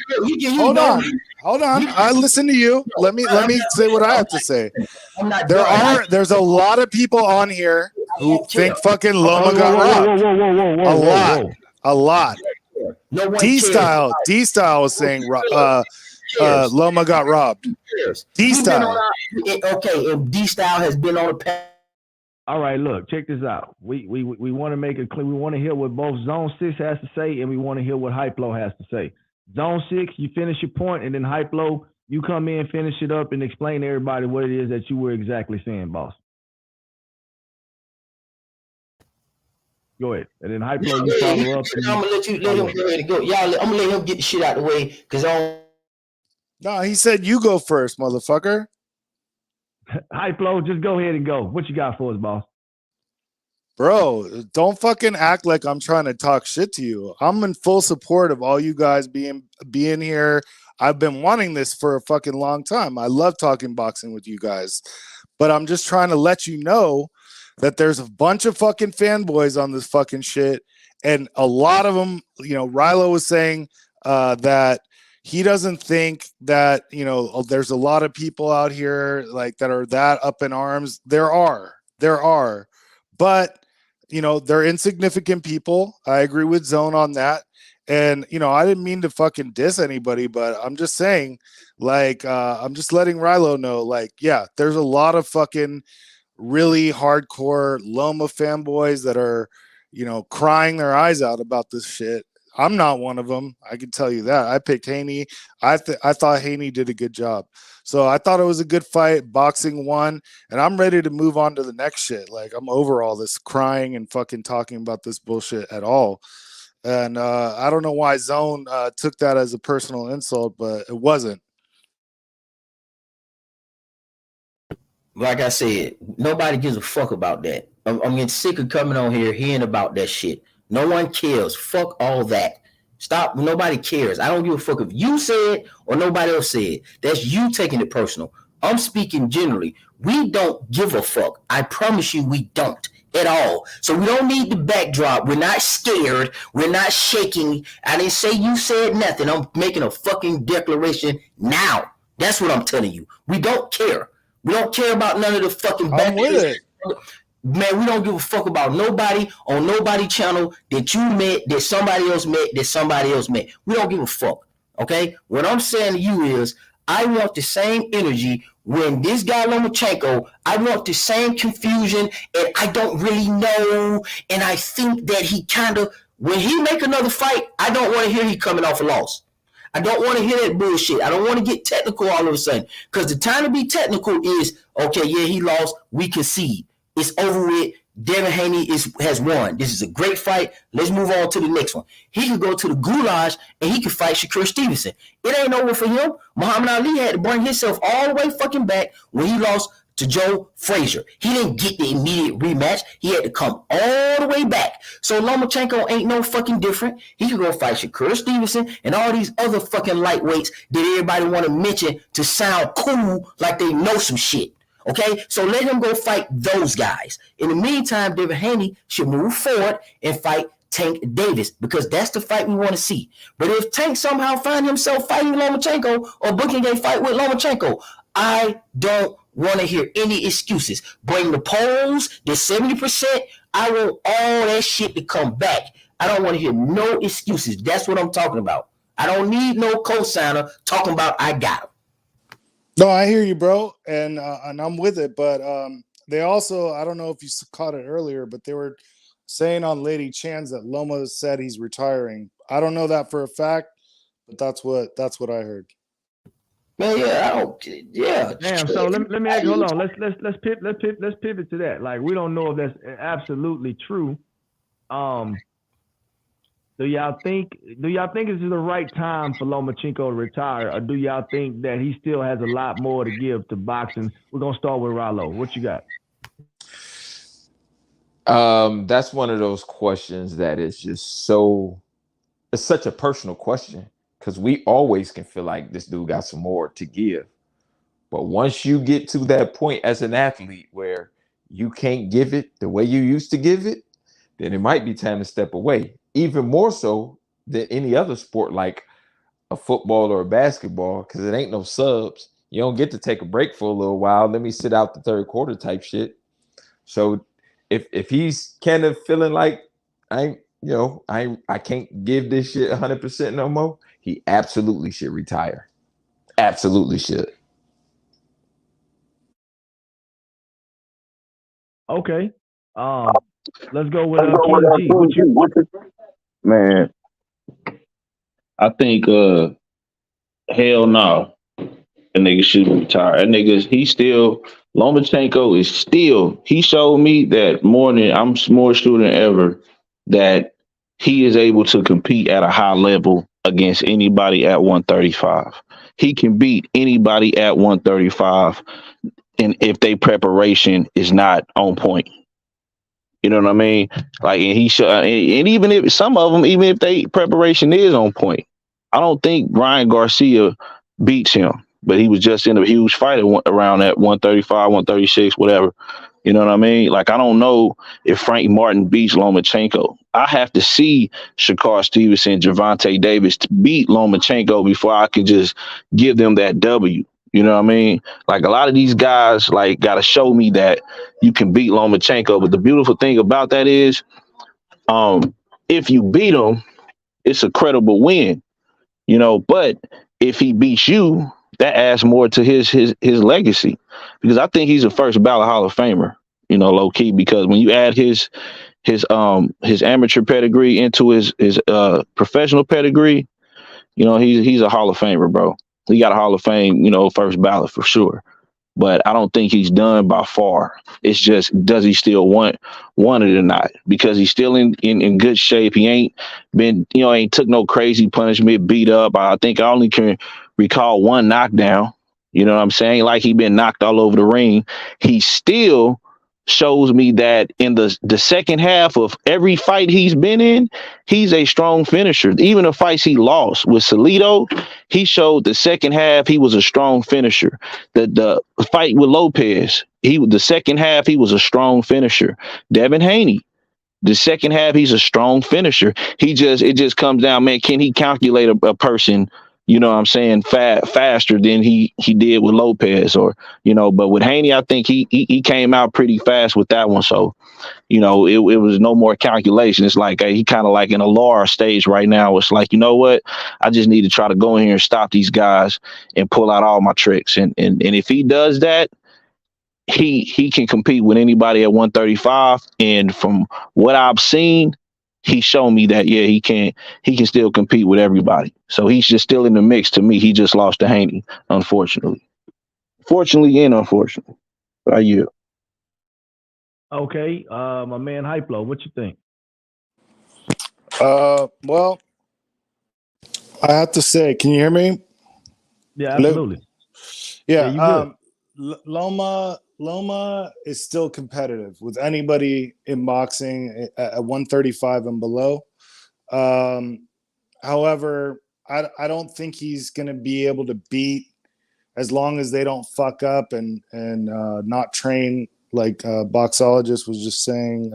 Hold on. I listen to you. Let me say what I have to say. There's a lot of people on here who think fucking Loma got robbed. A lot. D-Style was saying Loma got robbed. D-Style. Okay, and D-Style has been on a path. All right, look, check this out. We want to make it clear. We want to hear what both Zone 6 has to say, and we want to hear what Hype Low has to say. Zone 6, you finish your point, and then Hype Low, you come in, finish it up, and explain to everybody what it is that you were exactly saying, boss. Go ahead. And then Hype Low, you follow up. I'm going to let him go ahead and go. Y'all, I'm going to let him get the shit out of the way, because No, he said you go first, motherfucker. Hype Low, just go ahead and go. What you got for us, boss? Bro, don't fucking act like I'm trying to talk shit to you. I'm in full support of all you guys being here. I've been wanting this for a fucking long time. I love talking boxing with you guys. But I'm just trying to let you know that there's a bunch of fucking fanboys on this fucking shit, and a lot of them, you know, Rilo was saying that he doesn't think that, you know, there's a lot of people out here like that are that up in arms. There are, but you know, they're insignificant people. I agree with Zone on that. And, you know, I didn't mean to fucking diss anybody, but I'm just saying, like, I'm just letting Rilo know, like, yeah, there's a lot of fucking really hardcore Loma fanboys that are, you know, crying their eyes out about this shit. I'm not one of them. I can tell you that. I picked Haney. I thought Haney did a good job. So I thought it was a good fight. Boxing won, and I'm ready to move on to the next shit. Like, I'm over all this crying and fucking talking about this bullshit at all. And I don't know why Zone took that as a personal insult, but it wasn't. Like I said, nobody gives a fuck about that. I'm getting sick of coming on here hearing about that shit. No one cares. Fuck all that. Stop. Nobody cares. I don't give a fuck if you said or nobody else said. That's you taking it personal. I'm speaking generally. We don't give a fuck. I promise you we don't at all. So we don't need the backdrop. We're not scared. We're not shaking. I didn't say you said nothing. I'm making a fucking declaration now. That's what I'm telling you. We don't care. We don't care about none of the fucking I'm with it. Man, we don't give a fuck about nobody on nobody channel that you met, that somebody else met, that somebody else met. We don't give a fuck. Okay? What I'm saying to you is I want the same energy when this guy Lomachenko, I want the same confusion, and I don't really know, and I think that he kind of, when he make another fight, I don't want to hear he coming off a loss. I don't want to hear that bullshit. I don't want to get technical all of a sudden, because the time to be technical is, okay, yeah, he lost, we concede. It's over with. Devin Haney has won. This is a great fight. Let's move on to the next one. He could go to the Goulash and he could fight Shakur Stevenson. It ain't over for him. Muhammad Ali had to bring himself all the way fucking back when he lost to Joe Frazier. He didn't get the immediate rematch. He had to come all the way back. So Lomachenko ain't no fucking different. He could go fight Shakur Stevenson and all these other fucking lightweights that everybody want to mention to sound cool like they know some shit. Okay, so let him go fight those guys. In the meantime, Devin Haney should move forward and fight Tank Davis, because that's the fight we want to see. But if Tank somehow find himself fighting Lomachenko or booking a fight with Lomachenko, I don't want to hear any excuses. Bring the polls, the 70%. I want all that shit to come back. I don't want to hear no excuses. That's what I'm talking about. I don't need no co-signer talking about I got him. No, I hear you, bro, and I'm with it. But they also, I don't know if you caught it earlier, but they were saying on Lady Chan's that Loma said he's retiring. I don't know that for a fact, but that's what I heard. Man, yeah, I don't. Yeah. Damn. So let me ask you. Hold on. Let's pivot to that. Like, we don't know if that's absolutely true. Do y'all think this is the right time for Lomachenko to retire, or do y'all think that he still has a lot more to give to boxing? We're gonna start with Rilo. What you got? That's one of those questions that is just so, it's such a personal question, because we always can feel like this dude got some more to give. But once you get to that point as an athlete where you can't give it the way you used to give it, then it might be time to step away. Even more so than any other sport like a football or a basketball, because it ain't no subs. You don't get to take a break for a little while. Let me sit out the third quarter type shit. So if he's kind of feeling like I can't give this shit 100% no more, he absolutely should retire. Absolutely should. Okay. Let's go with PG. Man, I think hell no. That nigga should retire. That nigga, Lomachenko is still, he showed me that I'm more sure than ever that he is able to compete at a high level against anybody at 135. He can beat anybody at 135, and if their preparation is not on point. You know what I mean? Like, and he should, and even if some of them, even if their preparation is on point, I don't think Ryan Garcia beats him. But he was just in a huge fight around that 135, 136, whatever. You know what I mean? Like, I don't know if Frank Martin beats Lomachenko. I have to see Shakur Stevenson, Gervonta Davis to beat Lomachenko before I can just give them that W. You know what I mean? Like, a lot of these guys, like, got to show me that you can beat Lomachenko. But the beautiful thing about that is, if you beat him, it's a credible win, you know. But if he beats you, that adds more to his legacy, because I think he's a first ballot Hall of Famer, you know, low key, because when you add his amateur pedigree into his professional pedigree, you know, he's a Hall of Famer, bro. He got a Hall of Fame, you know, first ballot for sure. But I don't think he's done by far. It's just, does he still want it or not? Because he's still in good shape. He ain't been, you know, ain't took no crazy punishment, beat up. I think I only can recall one knockdown. You know what I'm saying? Like, he been knocked all over the ring. He still shows me that in the second half of every fight he's been in, he's a strong finisher. Even the fights he lost with Salido, he showed the second half he was a strong finisher. The fight with Lopez, the second half he was a strong finisher. Devin Haney, the second half he's a strong finisher. It just comes down, man, can he calculate a person, you know what I'm saying, faster than he did with Lopez, or, you know. But with Haney, I think he came out pretty fast with that one. So, you know, it was no more calculation. It's like, he kind of like in a Lara stage right now. It's like, you know what, I just need to try to go in here and stop these guys and pull out all my tricks. And if he does that, he can compete with anybody at 135. And from what I've seen, he showed me that, yeah, he can still compete with everybody. So he's just still in the mix to me. He just lost to Haney, unfortunately. Fortunately and unfortunately. How you? Okay, my man Hyplo, what you think? Well, I have to say, can you hear me? Yeah, absolutely. Yeah, Loma is still competitive with anybody in boxing at 135 and below. However, I don't think he's going to be able to beat, as long as they don't fuck up and not train, like Boxologist was just saying,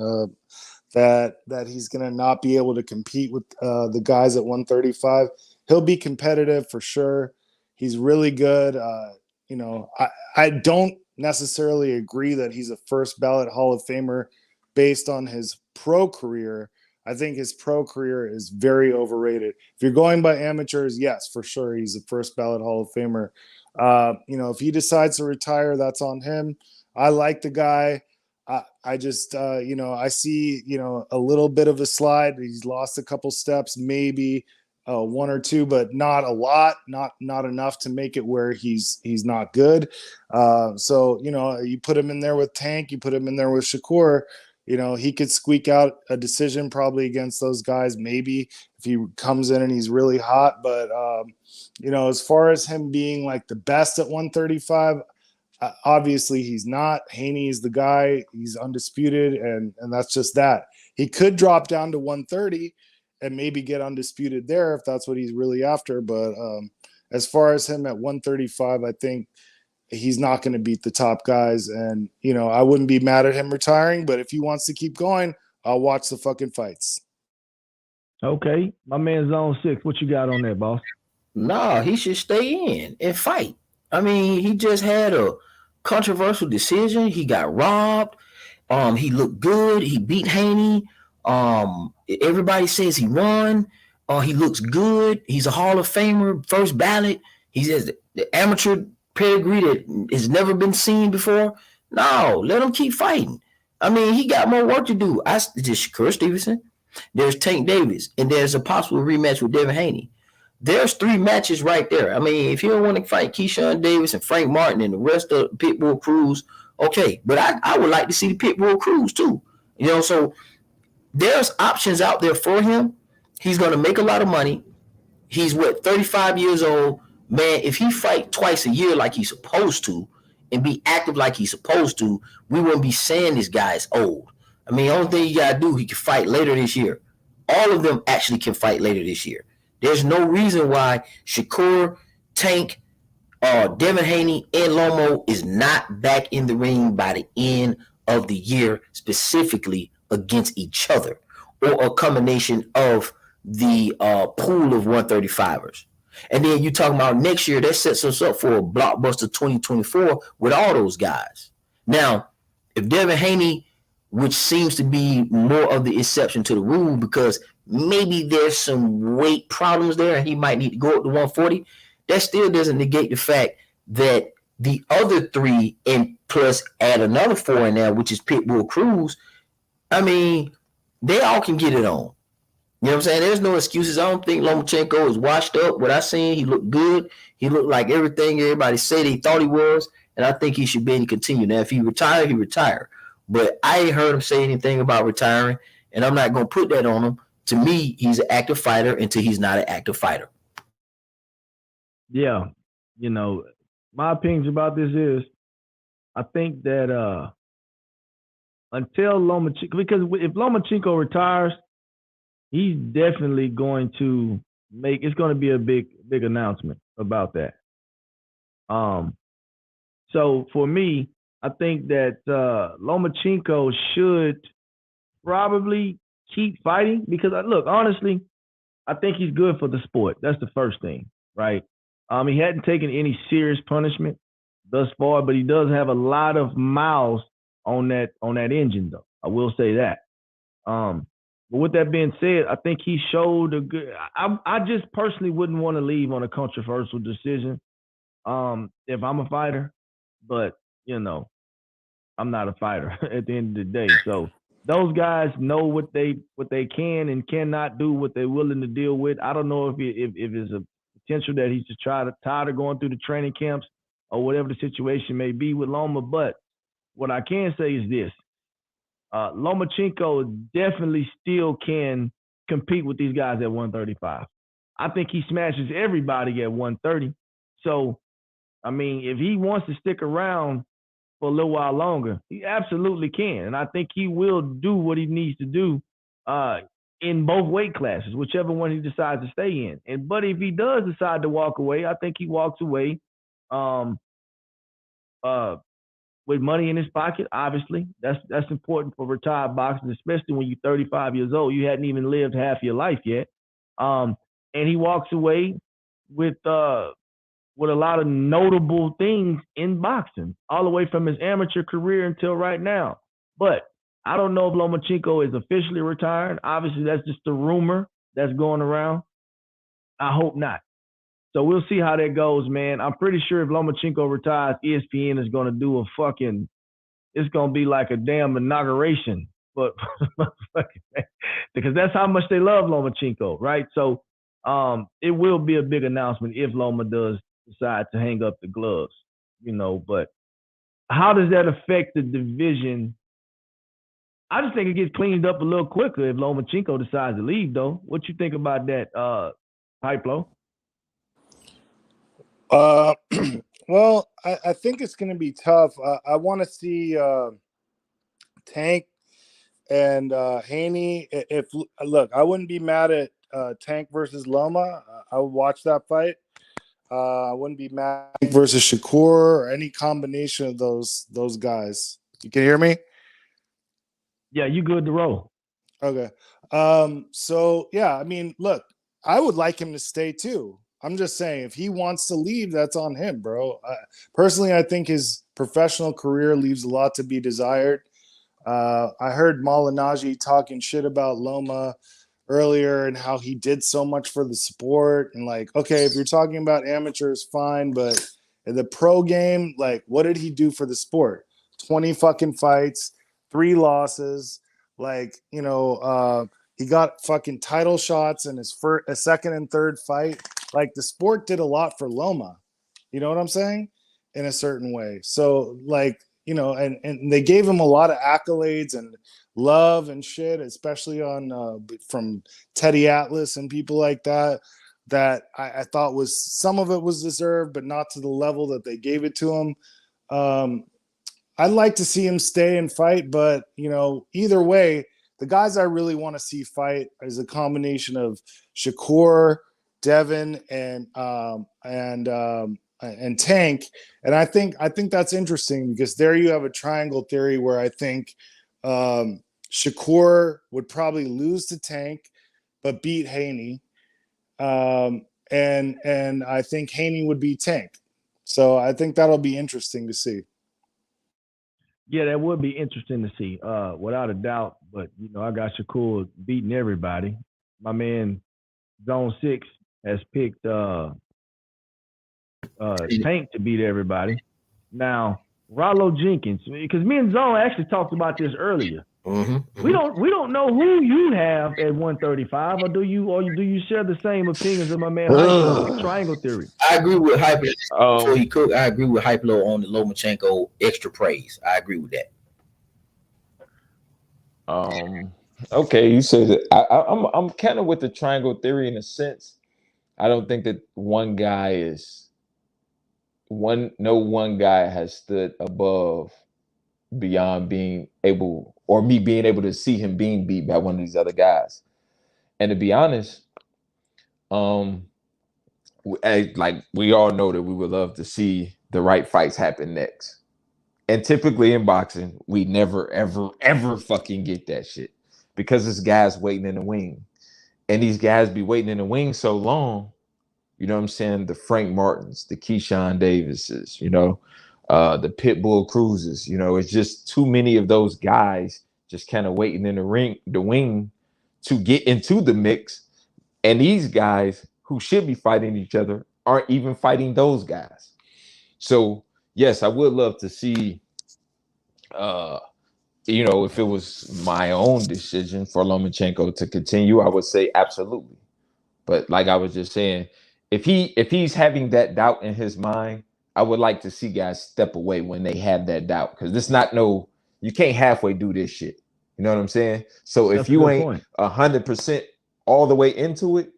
that he's going to not be able to compete with the guys at 135. He'll be competitive for sure. He's really good. You know, I don't necessarily agree that he's a first ballot Hall of Famer based on his pro career. I think his pro career is very overrated. If you're going by amateurs, yes, for sure, he's a first ballot Hall of Famer. You know, if he decides to retire, that's on him. I like the guy. I just, you know, I see, you know, a little bit of a slide. He's lost a couple steps, maybe one or two, but not a lot, not enough to make it where he's not good. So, you know, you put him in there with Tank, you put him in there with Shakur, you know, he could squeak out a decision probably against those guys, maybe, if he comes in and he's really hot. But, you know, as far as him being like the best at 135, obviously he's not. Haney is the guy. He's undisputed, and that's just that. He could drop down to 130 and maybe get undisputed there if that's what he's really after. But as far as him at 135, I think he's not going to beat the top guys. And, you know, I wouldn't be mad at him retiring, but if he wants to keep going, I'll watch the fucking fights. Okay. My man Zone 6, what you got on there, boss? Nah, he should stay in and fight. I mean, he just had a controversial decision. He got robbed. He looked good. He beat Haney. Everybody says he won. He looks good. He's a Hall of Famer, first ballot. He has the amateur pedigree that has never been seen before. No, let him keep fighting. I mean, he got more work to do. There's Shakur Stevenson, there's Tank Davis, and there's a possible rematch with Devin Haney. There's 3 matches right there. I mean, if you don't want to fight Keyshawn Davis and Frank Martin and the rest of Pitbull Cruz, okay. But I would like to see the Pitbull Cruz too. You know, so there's options out there for him. He's going to make a lot of money. He's 35 years old. Man, if he fight twice a year like he's supposed to and be active like he's supposed to, we wouldn't be saying this guy is old. I mean, the only thing you got to do, he can fight later this year. All of them actually can fight later this year. There's no reason why Shakur, Tank, Devin Haney, and Lomo is not back in the ring by the end of the year specifically against each other, or a combination of the pool of 135ers. And then you talking about next year, that sets us up for a blockbuster 2024 with all those guys. Now, if Devin Haney, which seems to be more of the exception to the rule because maybe there's some weight problems there and he might need to go up to 140, that still doesn't negate the fact that the other three, and plus add another four in there, which is Pitbull Cruz, I mean, they all can get it on. You know what I'm saying? There's no excuses. I don't think Lomachenko is washed up. What I seen, he looked good. He looked like everything everybody said he thought he was, and I think he should be able to continue. Now, if he retired, he retired. But I ain't heard him say anything about retiring, and I'm not going to put that on him. To me, he's an active fighter until he's not an active fighter. Yeah, you know, my opinions about this is, I think that until Lomachenko, because if Lomachenko retires, he's definitely going to it's going to be a big announcement about that. So for me, I think that Lomachenko should probably keep fighting because, look, honestly, I think he's good for the sport. That's the first thing, right? He hadn't taken any serious punishment thus far, but he does have a lot of miles on that engine, though. I will say that. But with that being said, I think he showed a good. I just personally wouldn't want to leave on a controversial decision if I'm a fighter, but you know, I'm not a fighter at the end of the day. So those guys know what they can and cannot do, what they're willing to deal with. I don't know if it's a potential that he's just tired of going through the training camps or whatever the situation may be with Loma. But what I can say is this. Lomachenko definitely still can compete with these guys at 135. I think he smashes everybody at 130. So, I mean, if he wants to stick around for a little while longer, he absolutely can. And I think he will do what he needs to do in both weight classes, whichever one he decides to stay in. But if he does decide to walk away, I think he walks away with money in his pocket. Obviously, that's important for retired boxers, especially when you're 35 years old. You hadn't even lived half your life yet, and he walks away with a lot of notable things in boxing, all the way from his amateur career until right now. But I don't know if Lomachenko is officially retired. Obviously, that's just a rumor that's going around. I hope not. So we'll see how that goes, man. I'm pretty sure if Lomachenko retires, ESPN is going to do it's going to be like a damn inauguration. But because that's how much they love Lomachenko, right? So it will be a big announcement if Loma does decide to hang up the gloves, you know. But how does that affect the division? I just think it gets cleaned up a little quicker if Lomachenko decides to leave, though. What you think about that, Hyplo? Well, I think it's going to be tough. I want to see Tank and Haney. Look, I wouldn't be mad at Tank versus Loma. I would watch that fight. I wouldn't be mad at Tank versus Shakur or any combination of those guys. You can hear me? Yeah, you good to roll. Okay. So yeah, I mean, look, I would like him to stay too. I'm just saying, if he wants to leave, that's on him, bro. Personally, I think his professional career leaves a lot to be desired. I heard Malignaggi talking shit about Loma earlier and how he did so much for the sport. And like, okay, if you're talking about amateurs, fine, but in the pro game, like, what did he do for the sport? 20 fucking fights, 3 losses. Like, you know, he got fucking title shots in his second and third fight. Like, the sport did a lot for Loma. You know what I'm saying? In a certain way. So, like, you know, and they gave him a lot of accolades and love and shit, especially on from Teddy Atlas and people like that I thought was, some of it was deserved, but not to the level that they gave it to him. I'd like to see him stay and fight, but, you know, either way, the guys I really want to see fight is a combination of Shakur, Devin, and and Tank. And I think that's interesting because there you have a triangle theory where I think Shakur would probably lose to Tank, but beat Haney. And I think Haney would beat Tank. So I think that'll be interesting to see. Yeah, that would be interesting to see, without a doubt. But I got Shakur beating everybody. My man Zone 6 has picked Tank to beat everybody. Now, Rollo Jenkins, because me and Zone actually talked about this earlier. We don't know who you have at 135, or do you share the same opinions of my man Hype Triangle Theory? I agree with Hype before he cooked. I agree with Hype on the Lomachenko extra praise. I agree with that. Okay, you said that. I'm kind of with the triangle theory in a sense. I don't think that one guy has stood above beyond being able, or me being able to see him being beat by one of these other guys. And to be honest, we all know that we would love to see the right fights happen next. And typically in boxing, we never, ever, ever fucking get that shit because this guy's waiting in the wing. And these guys be waiting in the wing so long, you know what I'm saying? The Frank Martins, the Keyshawn Davises, the Pitbull Cruzes, it's just too many of those guys just kind of waiting in the wing to get into the mix. And these guys who should be fighting each other aren't even fighting those guys. So, yes, I would love to see, if it was my own decision for Lomachenko to continue, I would say absolutely. But like I was just saying, if he's having that doubt in his mind, I would like to see guys step away when they have that doubt, because this not you can't halfway do this shit. You know what I'm saying? So if you ain't 100% all the way into it,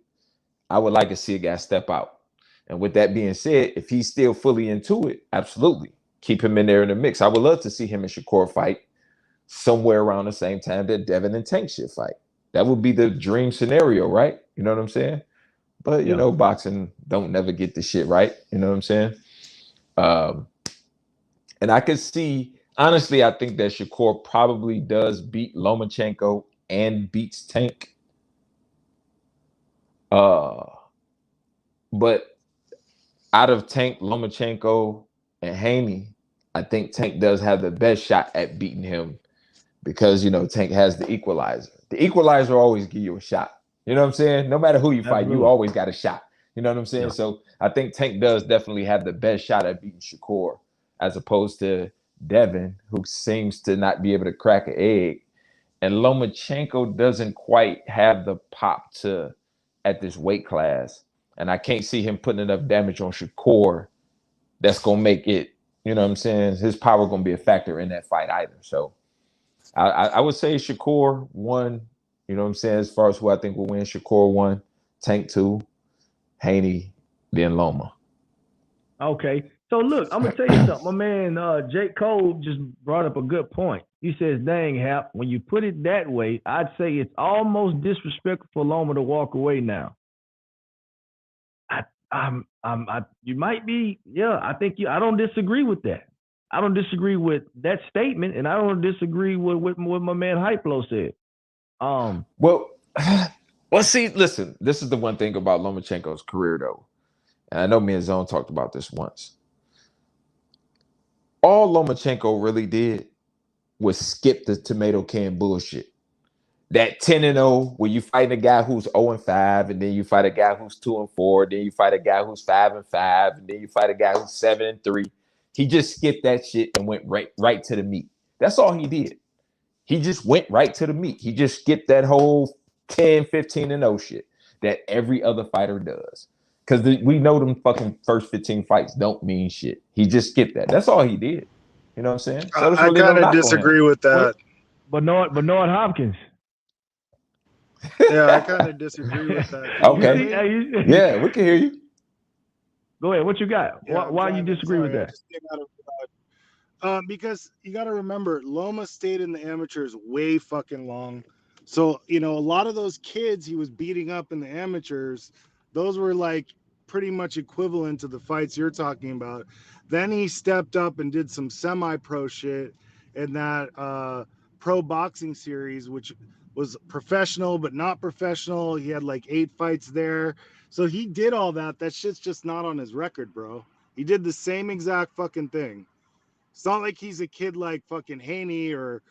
I would like to see a guy step out. And with that being said, if he's still fully into it, absolutely keep him in there in the mix. I would love to see him and Shakur fight somewhere around the same time that Devin and Tank should fight. That would be the dream scenario, right? You know what I'm saying? But boxing don't never get the shit right. You know what I'm saying? And I could see, honestly, I think that Shakur probably does beat Lomachenko and beats Tank. But out of Tank, Lomachenko, and Haney, I think Tank does have the best shot at beating him because, Tank has the equalizer. The equalizer always give you a shot. You know what I'm saying? No matter who you fight, you always got a shot. You know what I'm saying? Yeah. So I think Tank does definitely have the best shot at beating Shakur, as opposed to Devin, who seems to not be able to crack an egg. And Lomachenko doesn't quite have the pop at this weight class. And I can't see him putting enough damage on Shakur that's going to make it, you know what I'm saying, his power going to be a factor in that fight either. So I would say Shakur 1, you know what I'm saying, as far as who I think will win. Shakur 1, Tank 2, Haney, then Loma. Okay. So look, I'm gonna tell you something. My man Jake Cole just brought up a good point. He says, "Dang, Hap, when you put it that way, I'd say it's almost disrespectful for Loma to walk away now." You might be, yeah. I think I don't disagree with that. I don't disagree with that statement, and I don't disagree with what my man Hyplo said. Well, see, listen. This is the one thing about Lomachenko's career, though, and I know me and Zone talked about this once. All Lomachenko really did was skip the tomato can bullshit. That 10-0, where you fight a guy who's 0-5, and then you fight a guy who's 2-4, then you fight a guy who's 5-5, and then you fight a guy who's 7-3. He just skipped that shit and went right to the meat. That's all he did. He just went right to the meat. He just skipped that whole 10, 15-0 shit that every other fighter does. Because we know them fucking first 15 fights don't mean shit. He just skipped that. That's all he did. You know what I'm saying? So I kind of disagree with that. But Bernard Hopkins. Yeah, I kind of disagree with that. Okay. Yeah, we can hear you. Go ahead. What you got? Yeah, why you disagree with that? Because you got to remember, Loma stayed in the amateurs way fucking long. So, a lot of those kids he was beating up in the amateurs, those were like pretty much equivalent to the fights you're talking about. Then he stepped up and did some semi-pro shit in that pro boxing series, which was professional but not professional. He had like 8 fights there. So he did all that. That shit's just not on his record, bro. He did the same exact fucking thing. It's not like he's a kid like fucking Haney or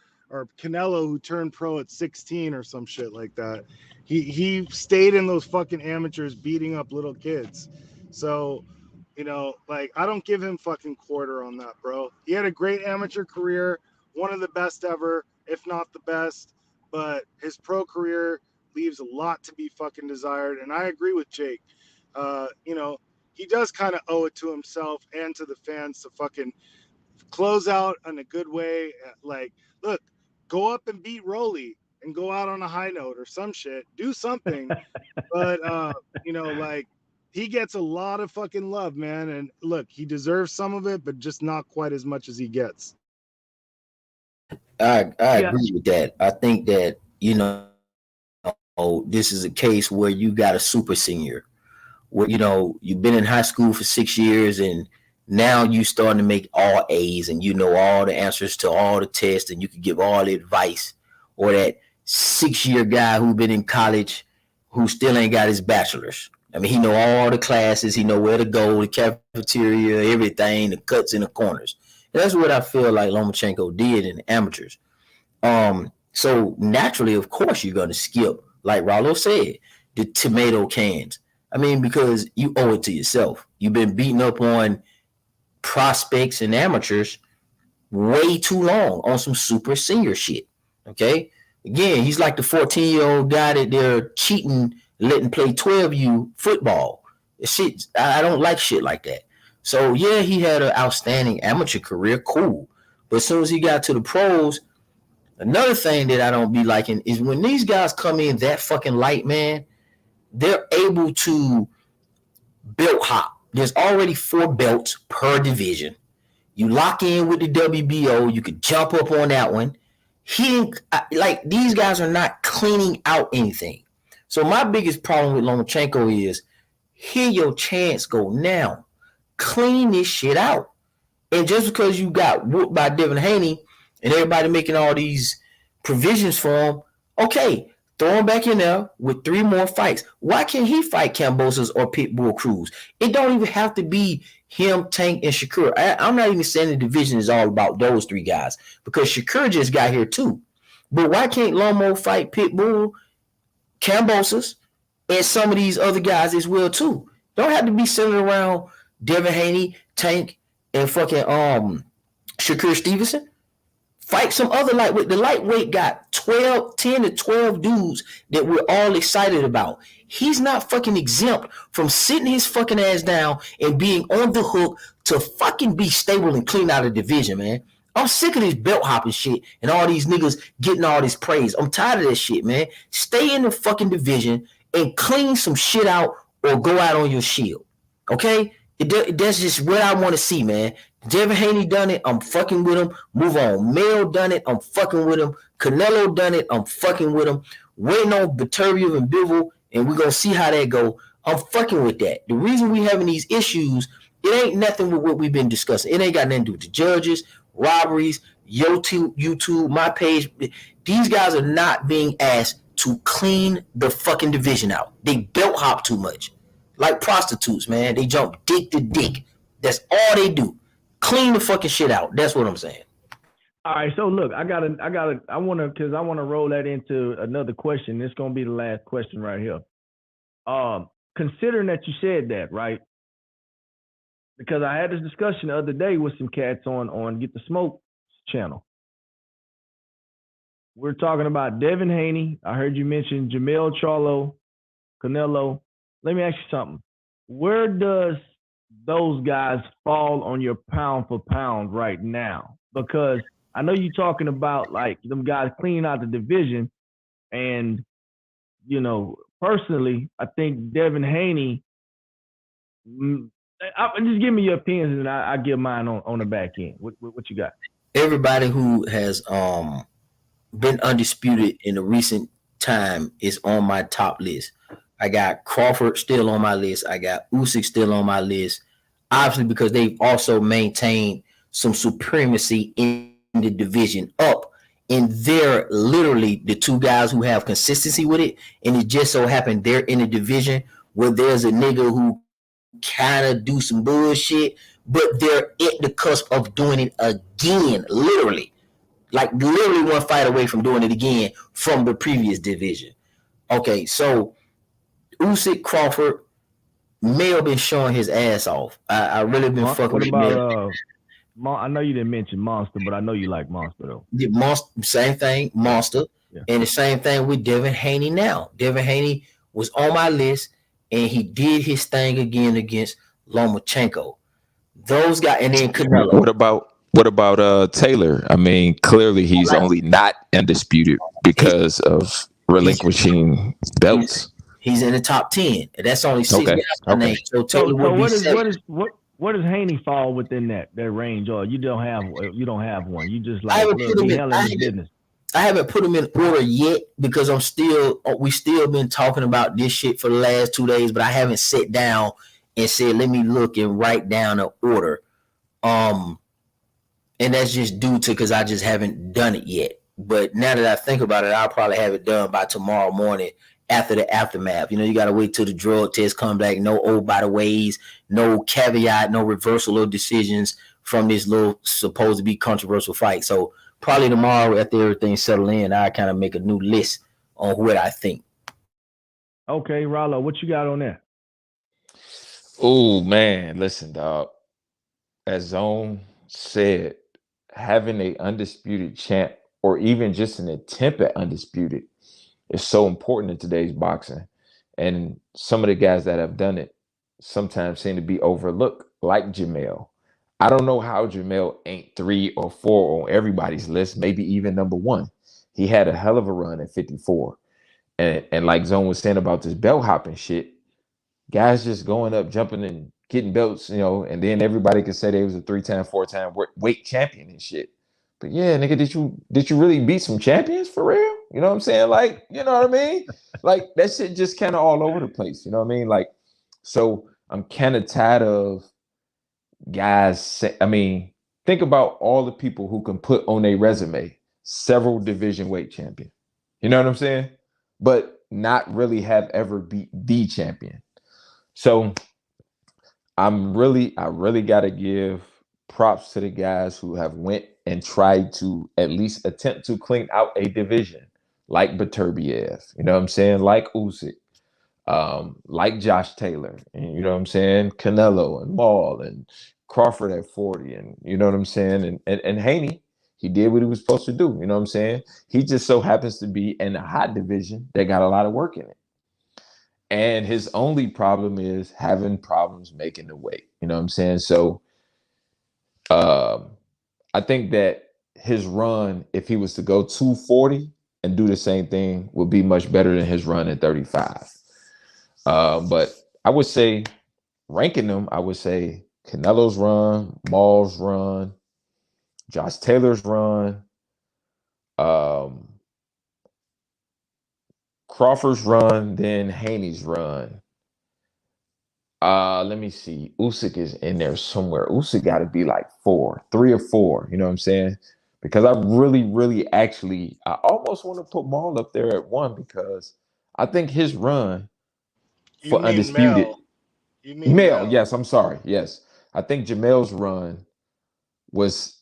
Canelo who turned pro at 16 or some shit like that. He stayed in those fucking amateurs beating up little kids. So, you know, like, I don't give him fucking quarter on that, bro. He had a great amateur career, one of the best ever, if not the best, but his pro career leaves a lot to be fucking desired. And I agree with Jake. You know, he does kind of owe it to himself and to the fans to fucking close out in a good way. Like, look, go up and beat Rolly and go out on a high note or some shit. Do something. But you know, like, he gets a lot of fucking love, man. And look, he deserves some of it, but just not quite as much as he gets. I agree with that. I think that, you know, this is a case where you got a super senior, where, you know, you've been in high school for 6 years and now you starting to make all A's and you know all the answers to all the tests and you can give all the advice. Or that 6-year guy who been in college who still ain't got his bachelor's. I mean, he know all the classes, he know where to go, the cafeteria, everything, the cuts in the corners. And that's what I feel like Lomachenko did in the amateurs. So naturally, of course, you're going to skip, like Rallo said, the tomato cans. I mean, because you owe it to yourself. You've been beating up on prospects and amateurs way too long on some super senior shit. Okay. Again, he's like the 14-year-old guy that they're cheating, letting play 12U football. Shit, I don't like shit like that. So yeah, he had an outstanding amateur career, cool. But as soon as he got to the pros, another thing that I don't be liking is when these guys come in that fucking light, man, they're able to belt hop. There's already 4 belts per division. You lock in with the WBO, you could jump up on that one. Like, these guys are not cleaning out anything. So my biggest problem with Lomachenko is, here your chance go now. Clean this shit out. And just because you got whooped by Devin Haney and everybody making all these provisions for him, okay, throw him back in there with 3 more fights. Why can't he fight Kambosos or Pitbull Cruz? It don't even have to be him, Tank, and Shakur. I'm not even saying the division is all about those 3 guys, because Shakur just got here too. But why can't Lomo fight Pitbull, Kambosos, and some of these other guys as well too? Don't have to be centered around Devin Haney, Tank, and fucking Shakur Stevenson. Fight some other lightweight. The lightweight got 10 to 12 dudes that we're all excited about. He's not fucking exempt from sitting his fucking ass down and being on the hook to fucking be stable and clean out of the division, man. I'm sick of this belt hopping shit and all these niggas getting all this praise. I'm tired of that shit, man. Stay in the fucking division and clean some shit out or go out on your shield. Okay? That's just what I want to see, man. Devin Haney done it, I'm fucking with him. Move on. Mayo done it, I'm fucking with him. Canelo done it, I'm fucking with him. Waiting on Beterbiev and Bivol, and we're going to see how that go. I'm fucking with that. The reason we having these issues, it ain't nothing with what we've been discussing. It ain't got nothing to do with the judges, robberies, YouTube, my page. These guys are not being asked to clean the fucking division out. They belt hop too much. Like prostitutes, man. They jump dick to dick. That's all they do. Clean the fucking shit out. That's what I'm saying. All right, so look, I want to roll that into another question. This is gonna be the last question right here. Considering that you said that, right? Because I had this discussion the other day with some cats on Get the Smoke channel. We're talking about Devin Haney. I heard you mention Jermell Charlo, Canelo. Let me ask you something. Where does those guys fall on your pound for pound right now? Because I know you're talking about like them guys cleaning out the division, and you know, personally, I think Devin Haney. Just give me your opinions, and I give mine on the back end. What you got? Everybody who has been undisputed in the recent time is on my top list. I got Crawford still on my list. I got Usyk still on my list. Obviously, because they've also maintained some supremacy in the division up. And they're literally the two guys who have consistency with it. And it just so happened they're in a division where there's a nigga who kind of do some bullshit, but they're at the cusp of doing it again, literally. Like literally one fight away from doing it again from the previous division. Okay, so Usyk, Crawford, Mayo been showing his ass off. I really been fucking What with Mayo. about I know you didn't mention Monster, but I know you like Monster though. The Monster, same thing, Monster, Yeah. and the same thing with Devin Haney. Now, Devin Haney was on my list, and he did his thing again against Lomachenko. Those guys, and then Canelo. What about Taylor? I mean, clearly he's only not undisputed because of relinquishing belts. He's in the top 10. And that's only 6 guys per name. So Taylor would be seven. What does Haney fall within that range? Or you don't have one. You just I like haven't put him in business. I haven't put them in order yet because we still been talking about this shit for the last 2 days, but I haven't sat down and said, let me look and write down an order. And that's just due to because I just haven't done it yet. But now that I think about it, I'll probably have it done by tomorrow morning after the aftermath. You know, you got to wait till the drug test come back. No old by the ways, no caveat, no reversal of decisions from this little supposed to be controversial fight. So probably tomorrow after everything settle in, I kind of make a new list on what I think. Okay, Rollo, what you got on there? Oh man, listen, dog. As Zone said, having a undisputed champ or even just an attempt at undisputed is so important in today's boxing. And some of the guys that have done it sometimes seem to be overlooked, like Jamel. I don't know how Jamel ain't 3 or 4 on everybody's list, maybe even number 1. He had a hell of a run at 54. And like Zone was saying about this belt hopping shit, guys just going up, jumping and getting belts, you know, and then everybody could say they was a 3-time, 4-time weight champion and shit. But yeah, nigga, did you really beat some champions for real? You know what I'm saying? Like, you know what I mean? Like that shit just kind of all over the place. You know what I mean? Like, so I'm kind of tired of guys think about all the people who can put on a resume several division weight champion. You know what I'm saying? But not really have ever beat the champion. So I really got to give props to the guys who have went and tried to at least attempt to clean out a division, like Beterbiev, you know what I'm saying? Like Usyk, like Josh Taylor, and you know what I'm saying? Canelo and Maul and Crawford at 40, and you know what I'm saying? And Haney, he did what he was supposed to do, you know what I'm saying? He just so happens to be in a hot division that got a lot of work in it. And his only problem is having problems making the weight. You know what I'm saying? So I think that his run, if he was to go 240 and do the same thing, would be much better than his run at 35. But I would say, ranking them, I would say Canelo's run, Maul's run, Josh Taylor's run, Crawford's run, then Haney's run. Let me see. Usyk is in there somewhere. Usyk got to be like 3 or 4. You know what I'm saying? Because I really actually, I almost want to put Maul up there at 1 because I think his run for undisputed. You mean Mel? Yes, I'm sorry. Yes, I think Jamel's run was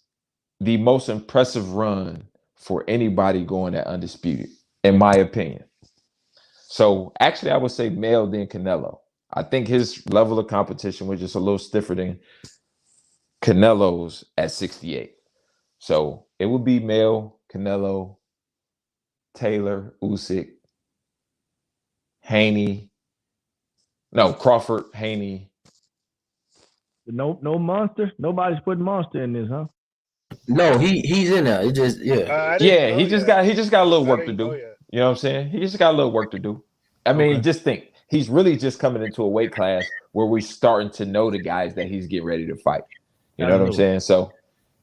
the most impressive run for anybody going at undisputed, in my opinion. So actually, I would say Mel then Canelo. I think his level of competition was just a little stiffer than Canelo's at 68. So it would be Mel, Canelo, Taylor, Usyk, Haney. No, Crawford, Haney. No Monster. Nobody's putting Monster in this, huh? No, he's in there. It just He just got a little work to do. You know what I'm saying? He just got a little work to do. I mean, just think, he's really just coming into a weight class where we're starting to know the guys that he's getting ready to fight. You know what I'm saying? So,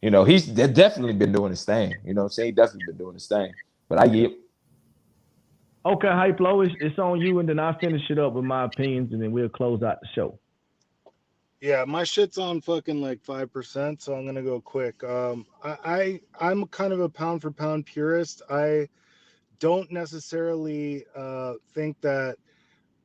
you know, he's definitely been doing his thing. You know what I'm saying? He definitely been doing his thing. But I get. Okay, Hype Low, it's on you, and then I'll finish it up with my opinions, and then we'll close out the show. Yeah, my shit's on fucking like 5%, so I'm gonna go quick. I'm kind of a pound for pound purist. I don't necessarily think that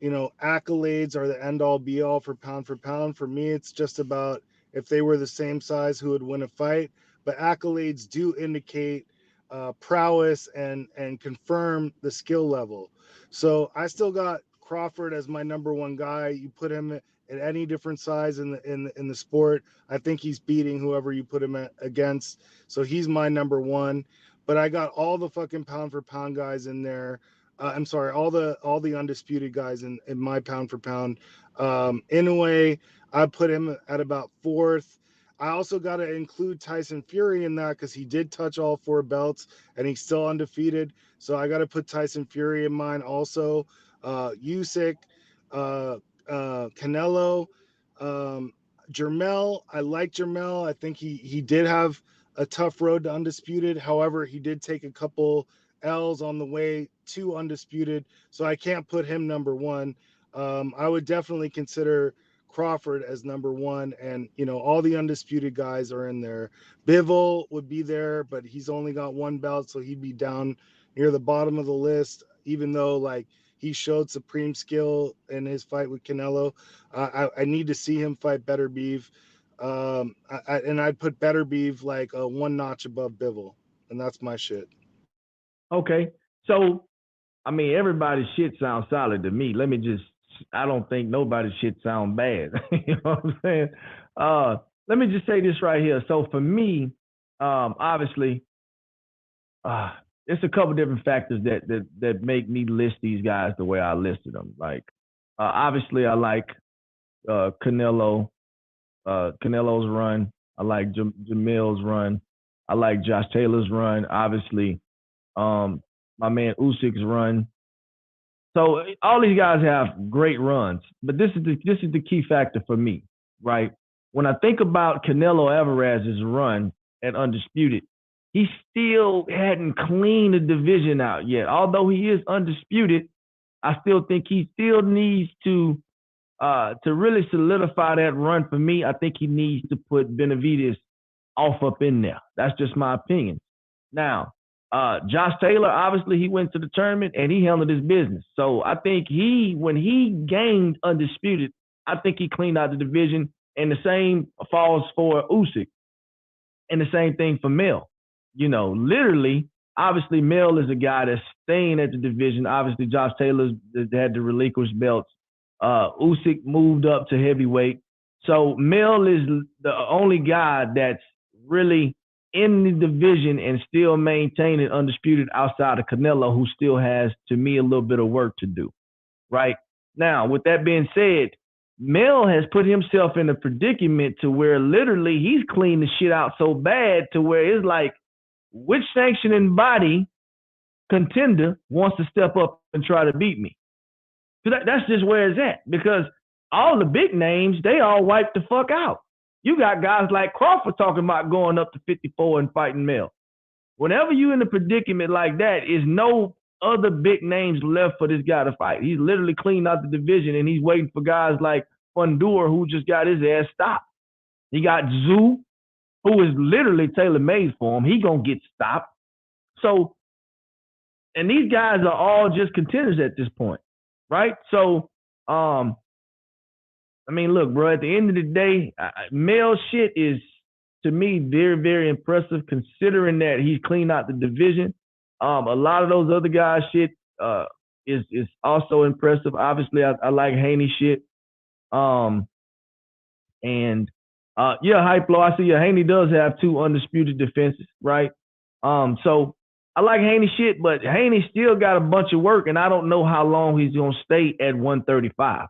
accolades are the end all be all for pound for pound. For me, it's just about if they were the same size, who would win a fight. But accolades do indicate prowess and confirm the skill level. So I still got Crawford as my number one guy. You put him at any different size in the sport, I think he's beating whoever you put him against. So he's my number one. But I got all the fucking pound for pound guys in there. I'm sorry, all the undisputed guys in my pound for pound. Inoue, I put him at about fourth. I also got to include Tyson Fury in that because he did touch all 4 belts and he's still undefeated. So I got to put Tyson Fury in mine also. Usyk, Canelo, Jermell. I like Jermell. I think he did have a tough road to undisputed. However, he did take a couple L's on the way to undisputed, so I can't put him number one. I would definitely consider Crawford as number one, and all the undisputed guys are in there. Bivol would be there, but he's only got 1 belt, so he'd be down near the bottom of the list, even though like he showed supreme skill in his fight with Canelo. I need to see him fight Better Beef. And I'd put Better Beef like 1 notch above Bivol, and that's my shit. Okay, so I mean, everybody's shit sounds solid to me. I don't think nobody's shit sound bad. You know what I'm saying? Let me just say this right here. So for me, obviously, it's a couple different factors that make me list these guys the way I listed them. Like, obviously, I like Canelo's run. I like Jamil's run. I like Josh Taylor's run. Obviously, my man Usyk's run. So all these guys have great runs, but this is the key factor for me, right? When I think about Canelo Alvarez's run at Undisputed, he still hadn't cleaned the division out yet. Although he is undisputed, I still think he still needs to really solidify that run for me. I think he needs to put Benavidez off up in there. That's just my opinion. Now, Josh Taylor, obviously, he went to the tournament and he handled his business. So I think when he gained Undisputed, I think he cleaned out the division. And the same falls for Usyk. And the same thing for Mel. Literally, obviously, Mel is a guy that's staying at the division. Obviously, Josh Taylor had to relinquish belts. Usyk moved up to heavyweight. So Mel is the only guy that's really in the division and still maintaining Undisputed outside of Canelo, who still has, to me, a little bit of work to do. Right? Now, with that being said, Mel has put himself in a predicament to where literally he's cleaned the shit out so bad to where it's like, which sanctioning body contender wants to step up and try to beat me? That's just where it's at, because all the big names, they all wiped the fuck out. You got guys like Crawford talking about going up to 54 and fighting Mel. Whenever you in a predicament like that, is no other big names left for this guy to fight. He's literally cleaned out the division, and he's waiting for guys like Fundor, who just got his ass stopped. He got Zoo, who is literally tailor-made for him. He gonna get stopped. So, and these guys are all just contenders at this point, right? So, I mean, look, bro, at the end of the day, Mel shit is, to me, very, very impressive considering that he's cleaned out the division. A lot of those other guys shit is also impressive. Obviously, I like Haney shit. Hype Low, I see Haney does have 2 undisputed defenses, right? So I like Haney shit, but Haney still got a bunch of work, and I don't know how long he's going to stay at 135.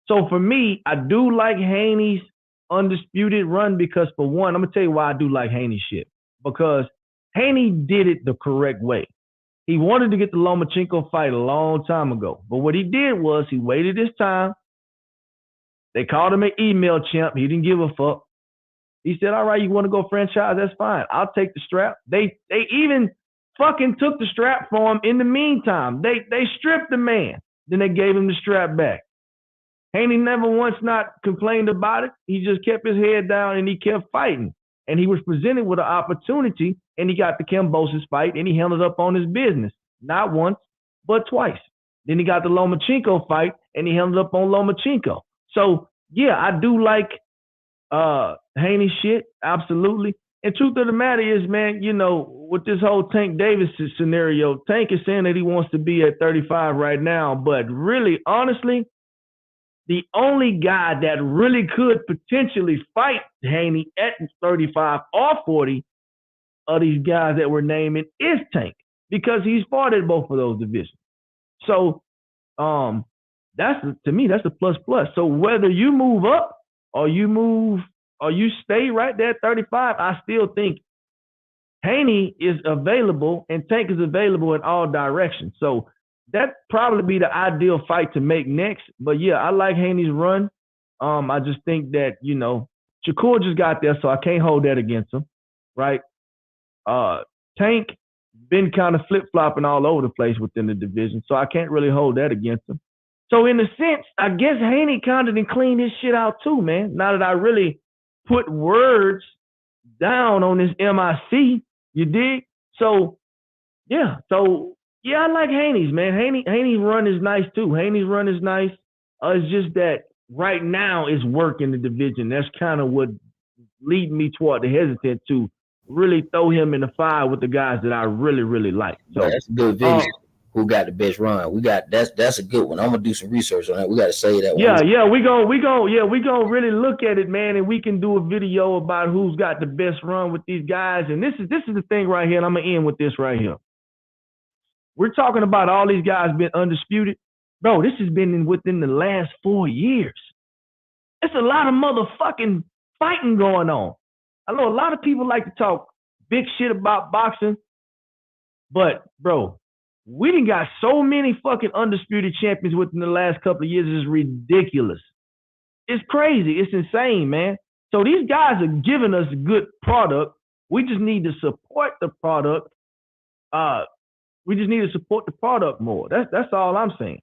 So for me, I do like Haney's undisputed run because, for one, I'm going to tell you why I do like Haney shit. Because Haney did it the correct way. He wanted to get the Lomachenko fight a long time ago. But what he did was he waited his time. They called him an email chimp. He didn't give a fuck. He said, all right, you want to go franchise? That's fine. I'll take the strap. They even fucking took the strap for him in the meantime. They stripped the man. Then they gave him the strap back. Haney never once not complained about it. He just kept his head down and he kept fighting. And he was presented with an opportunity, and he got the Kambosos fight, and he handled up on his business. Not once, but twice. Then he got the Lomachenko fight, and he handled up on Lomachenko. So, yeah, I do like Haney shit, absolutely. And truth of the matter is, man, you know, with this whole Tank Davis scenario, Tank is saying that he wants to be at 35 right now, but really, honestly, the only guy that really could potentially fight Haney at 35 or 40 of these guys that we're naming is Tank, because he's fought at both of those divisions. So that's, to me, that's a plus. So whether you move up or you stay right there at 35, I still think Haney is available and Tank is available in all directions. So that'd probably be the ideal fight to make next. But yeah, I like Haney's run. I just think that, you know, Shakur just got there, so I can't hold that against him, right? Tank been kind of flip-flopping all over the place within the division, so I can't really hold that against him. So in a sense, I guess Haney kind of didn't clean his shit out too, man. Now that I really put words down on this MIC, you dig? So yeah, I like Haney's, man. Haney's run is nice too. Haney's run is nice. It's just that right now it's work in the division. That's kind of what lead me toward the hesitant to really throw him in the fire with the guys that I really, really like. So that's a good video. Who got the best run? That's a good one. I'm gonna do some research on that. We got to say that. We gonna really look at it, man, and we can do a video about who's got the best run with these guys. And this is the thing right here, and I'm gonna end with this right here. We're talking about all these guys being undisputed. Bro, this has been within the last 4 years. It's a lot of motherfucking fighting going on. I know a lot of people like to talk big shit about boxing, but, bro, we done got so many fucking undisputed champions within the last couple of years. It's ridiculous. It's crazy. It's insane, man. So these guys are giving us a good product. We just need to support the product. We just need to support the product more. That's all I'm saying.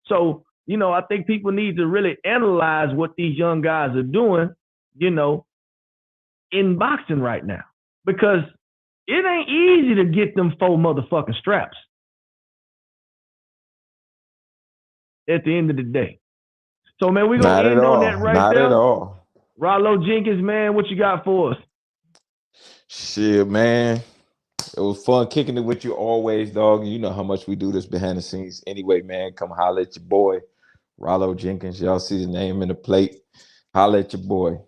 So, you know, I think people need to really analyze what these young guys are doing, you know, in boxing right now. Because it ain't easy to get them 4 motherfucking straps at the end of the day. So, man, we're going to end on that right there. Not at all. Rollo Jenkins, man, what you got for us? Shit, man. It was fun kicking it with you always, dog. You know how much we do this behind the scenes. Anyway, man, come holler at your boy, Rollo Jenkins. Y'all see the name in the plate. Holler at your boy.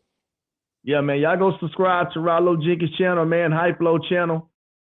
Yeah, man. Y'all go subscribe to Rollo Jenkins channel, man. Hype Flow channel,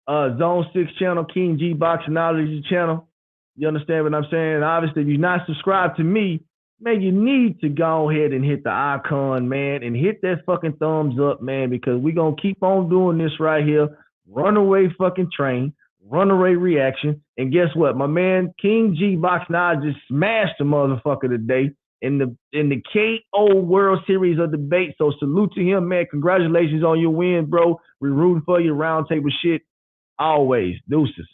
Zone 6 channel, King G Boxonology channel. You understand what I'm saying? Obviously, if you're not subscribed to me, man, you need to go ahead and hit the icon, man, and hit that fucking thumbs up, man, because we're going to keep on doing this right here. Runaway fucking train, runaway reaction. And guess what? My man, King G Boxonology just smashed the motherfucker today in the KO World Series of debate. So salute to him, man. Congratulations on your win, bro. We're rooting for you, round table shit. Always. Deuces.